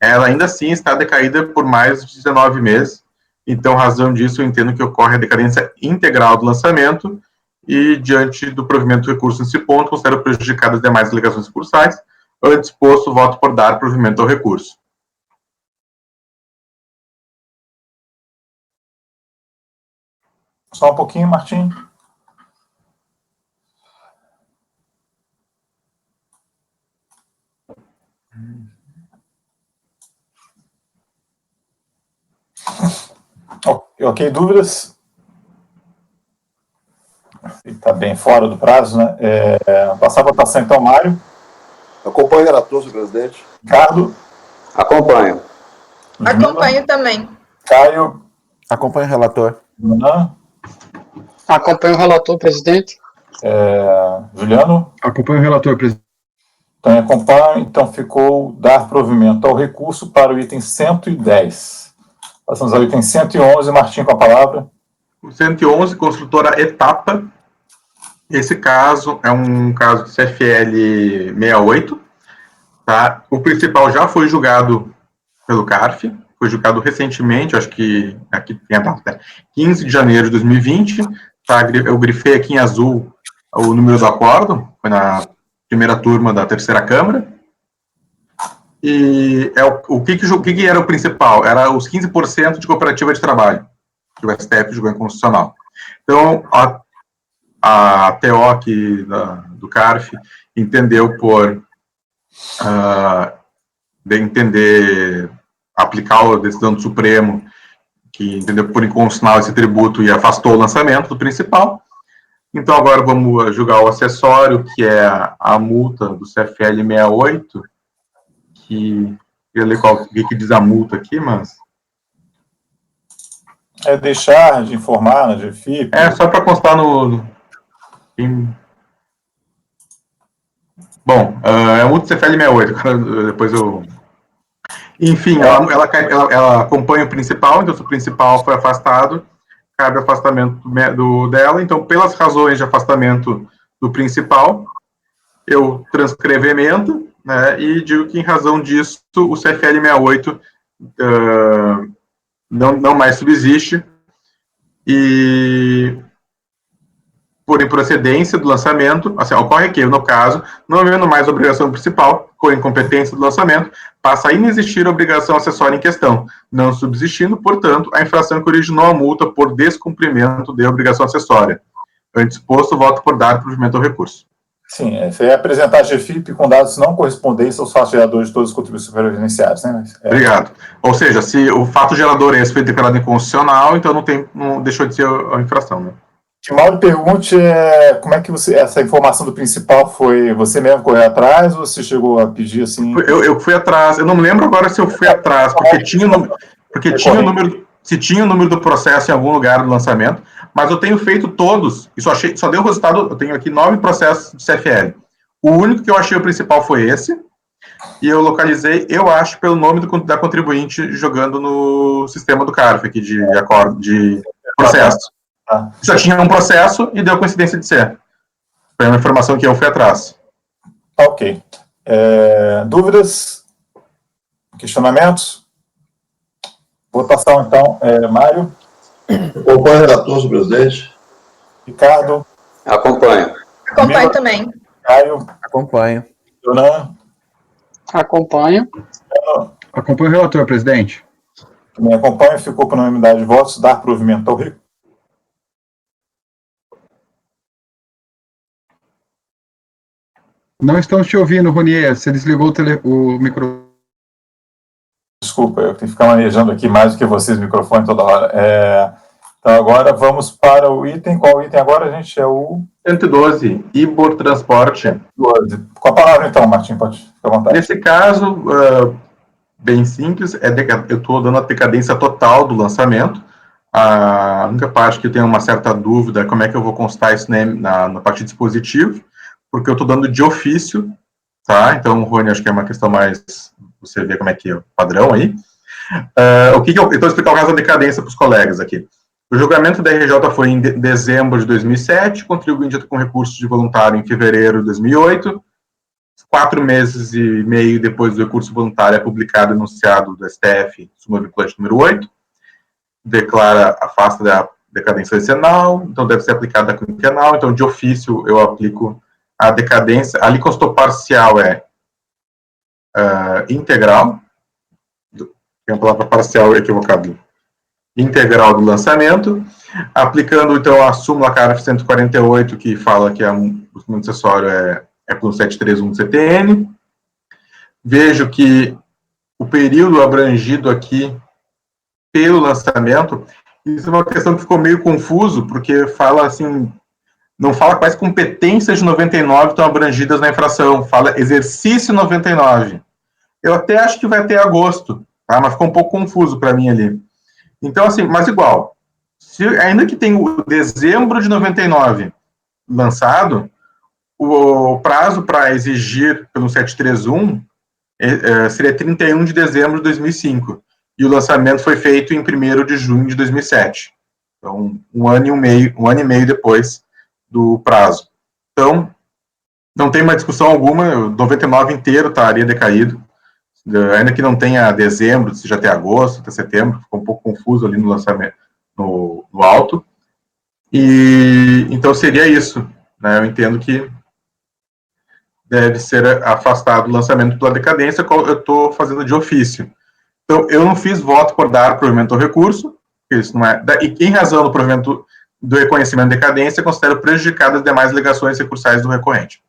ela ainda assim está decaída por mais de 19 meses. Então, razão disso, eu entendo que ocorre a decadência integral do lançamento e, diante do provimento do recurso nesse ponto, considero prejudicadas as demais alegações recursais. Antes posto, voto por dar provimento ao recurso. Só um pouquinho, Martim. Ok, dúvidas? Está bem fora do prazo, né? Passar a votação, então, Mário. Acompanho o relator, senhor presidente. Ricardo. Acompanho. Acompanho também. Caio. Acompanho o relator. Renan. Acompanho o relator, presidente. Juliano. Acompanho o relator, presidente. Também acompanho. Então, ficou dar provimento ao recurso para o item 110. Passamos ao item 111. Martim, com a palavra. O 111, construtora Etapa. Esse caso é um caso de CFL 68. Tá? O principal já foi julgado pelo CARF, foi julgado recentemente, acho que aqui tem a data, 15 de janeiro de 2020. Tá? Eu grifei aqui em azul o número do acordo, foi na primeira turma da terceira Câmara. E o que era o principal? Era os 15% de cooperativa de trabalho, que o STF julgou inconstitucional. Então, a TO aqui do CARF entendeu por aplicar a decisão do Supremo, que entendeu por inconstitucional esse tributo e afastou o lançamento do principal. Então, agora vamos julgar o acessório, que é a multa do CFL 68, que eu ler o que diz a multa aqui, mas... É deixar de informar na GFIP. Só para constar Bom, é a multa do CFL 68, depois eu... Enfim, ela acompanha o principal, então se o principal foi afastado, cabe afastamento dela. Então, pelas razões de afastamento do principal, eu transcrevo a emenda, né, e digo que, em razão disso, o CFL 68 não mais subsiste, e, por improcedência do lançamento, assim, ocorre que, no caso, não havendo mais obrigação principal, por incompetência do lançamento, passa a inexistir a obrigação acessória em questão, não subsistindo, portanto, a infração que originou a multa por descumprimento de obrigação acessória. Antes posto, voto por dar provimento ao recurso. Sim, você é apresentar a GFIP com dados não correspondentes aos fatos geradores de todas as contribuições previdenciárias, né? Obrigado. Ou seja, se o fato gerador esse foi declarado inconstitucional, então não deixou de ser a infração, né? Que mal pergunte como é que essa informação do principal foi você mesmo correr atrás ou você chegou a pedir assim? Eu fui atrás, eu não me lembro agora se eu fui atrás, porque tinha o número, se tinha o número do processo em algum lugar do lançamento, mas eu tenho feito todos, e só deu resultado, eu tenho aqui 9 processos de CFL. O único que eu achei o principal foi esse, e eu localizei, eu acho, pelo nome da contribuinte jogando no sistema do CARF aqui de processo. Só tinha um processo e deu coincidência de ser. Foi uma informação que eu fui atrás. Ok. Dúvidas? Questionamentos? Votação, então. Mário? Acompanho o relator, senhor presidente. Ricardo? Acompanho. Acompanho também. Caio? Acompanho. Renan? Acompanho. Acompanho o relator, presidente. Também acompanho. Ficou por unanimidade de votos. Dar provimento ao recurso. Não estamos te ouvindo, Ronier. Você desligou o microfone. Desculpa, eu tenho que ficar manejando aqui mais do que vocês, o microfone toda hora. Então, agora vamos para o item. Qual item agora, gente? É o 112, Ibor Transporte. 12. Com a palavra, então, Martim, pode ficar à vontade. Nesse caso, bem simples, eu estou dando a decadência total do lançamento. A única parte que eu tenho uma certa dúvida é como é que eu vou constar isso na parte de dispositivo, porque eu estou dando de ofício, tá? Então, Rony, acho que é uma questão mais... Você vê como é que é o padrão aí. Então, vou explicar o caso da decadência para os colegas aqui. O julgamento da RJ foi em dezembro de 2007, contribuinte com recurso de voluntário em fevereiro de 2008. 4 meses e meio depois do recurso voluntário é publicado o enunciado do STF, súmula vinculante número 8, declara, afasta da decadência decenal, então deve ser aplicada a quinquenal, então de ofício eu aplico a decadência, ali constou parcial é integral, tem a palavra parcial equivocada, integral do lançamento, aplicando então a súmula CARF 148, que fala que o documento acessório é por 731 do CTN. Vejo que o período abrangido aqui pelo lançamento, isso é uma questão que ficou meio confuso, porque fala assim, não fala quais competências de 99 estão abrangidas na infração, fala exercício 99. Eu até acho que vai até agosto, tá? Mas ficou um pouco confuso para mim ali. Então, assim, mas igual, ainda que tenha o dezembro de 99 lançado, o prazo para exigir pelo 731 seria 31 de dezembro de 2005, e o lançamento foi feito em 1º de junho de 2007. Então, um ano e meio depois do prazo. Então, não tem mais discussão alguma, o 99 inteiro estaria decaído, ainda que não tenha dezembro, se já tem agosto, até setembro, ficou um pouco confuso ali no lançamento, no alto. E então seria isso, né? Eu entendo que deve ser afastado o lançamento pela decadência, eu estou fazendo de ofício. Então, eu não fiz voto por dar provimento ao recurso, isso não é, e em razão do provimento do reconhecimento de decadência, considero prejudicadas as demais alegações recursais do recorrente.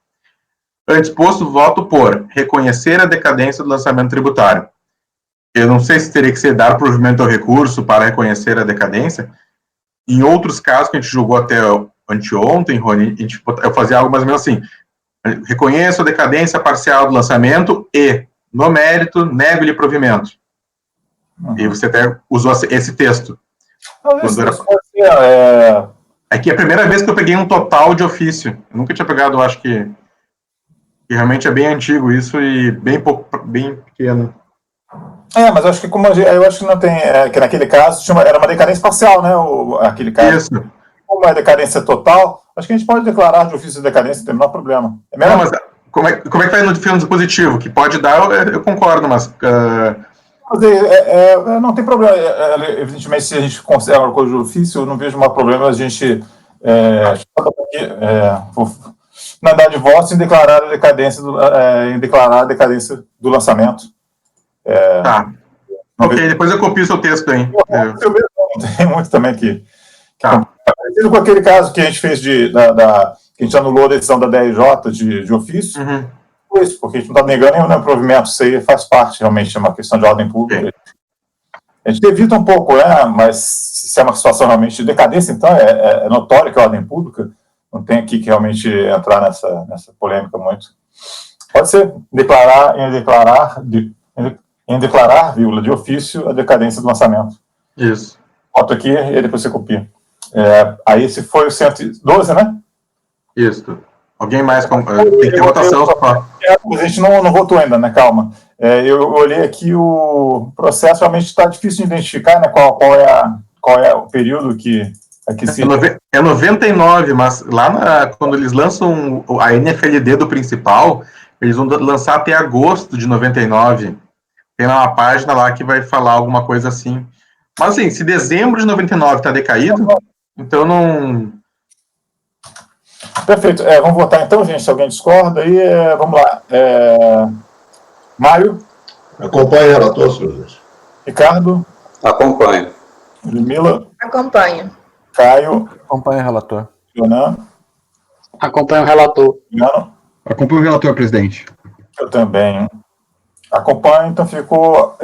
Antes posto, voto por reconhecer a decadência do lançamento tributário. Eu não sei se teria que ser dar provimento ao recurso para reconhecer a decadência. Em outros casos que a gente julgou até anteontem, Rony, eu fazia algo mais ou menos assim: reconheço a decadência parcial do lançamento e, no mérito, nego-lhe provimento. E você até usou esse texto. Aqui é a primeira vez que eu peguei um total de ofício. Eu nunca tinha pegado, eu acho que realmente é bem antigo isso e bem pequeno. Mas eu acho que eu acho que não tem, que naquele caso era uma decadência parcial, né? Aquele caso. Isso. Como é decadência total, acho que a gente pode declarar de ofício de decadência, não tem o menor problema. Não, mas como é que vai no dispositivo? Que pode dar, eu concordo, mas... não tem problema. Evidentemente, se a gente considera uma coisa de ofício, eu não vejo um problema a gente na verdade de voto em declarar a decadência do lançamento. Tá. Ok, depois eu copio o seu texto aí. Tem muito também que parecido com aquele caso que a gente fez que a gente anulou a decisão da DRJ de ofício. Isso, porque a gente não está negando nenhum provimento, isso aí faz parte, realmente, é uma questão de ordem pública. A gente evita um pouco, mas se é uma situação realmente de decadência, então é notório que é ordem pública, não tem aqui que realmente entrar nessa polêmica muito. Pode ser em declarar, vírgula, de ofício, a decadência do lançamento. Isso. Boto aqui e depois você copia. Aí esse foi o 112, né? Isso. Alguém mais? Tem que ter votação. A gente não votou ainda, né? Calma. Eu olhei aqui, o processo realmente está difícil de identificar, né? Qual é o período que se... É 99, mas lá quando eles lançam a NFLD do principal, eles vão lançar até agosto de 99. Tem lá uma página lá que vai falar alguma coisa assim. Mas assim, se dezembro de 99 está decaído, então não... Perfeito. Vamos votar então, gente, se alguém discorda aí, vamos lá. Mário? Acompanhe o relator, senhores. Ricardo? Acompanho. Ludmila? Acompanho. Caio? Acompanho o relator. Leonardo? Acompanho o relator. Leonardo? Acompanho o relator, presidente. Eu também. Acompanho, então ficou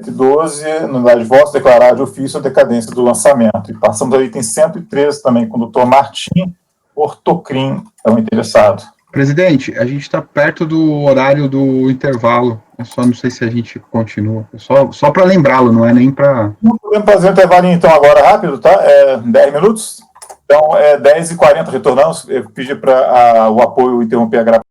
112, nulidade de votos, declarar de ofício a decadência do lançamento. E passamos ao item 113 também, com o doutor Martim Ortocrim, é o interessado. Presidente, a gente está perto do horário do intervalo. Eu só não sei se a gente continua. Só para lembrá-lo, não é nem para... Podemos fazer um intervalinho então agora rápido, tá? 10 minutos. Então, 10h40, retornamos. Eu pedi para o apoio interromper a gravação.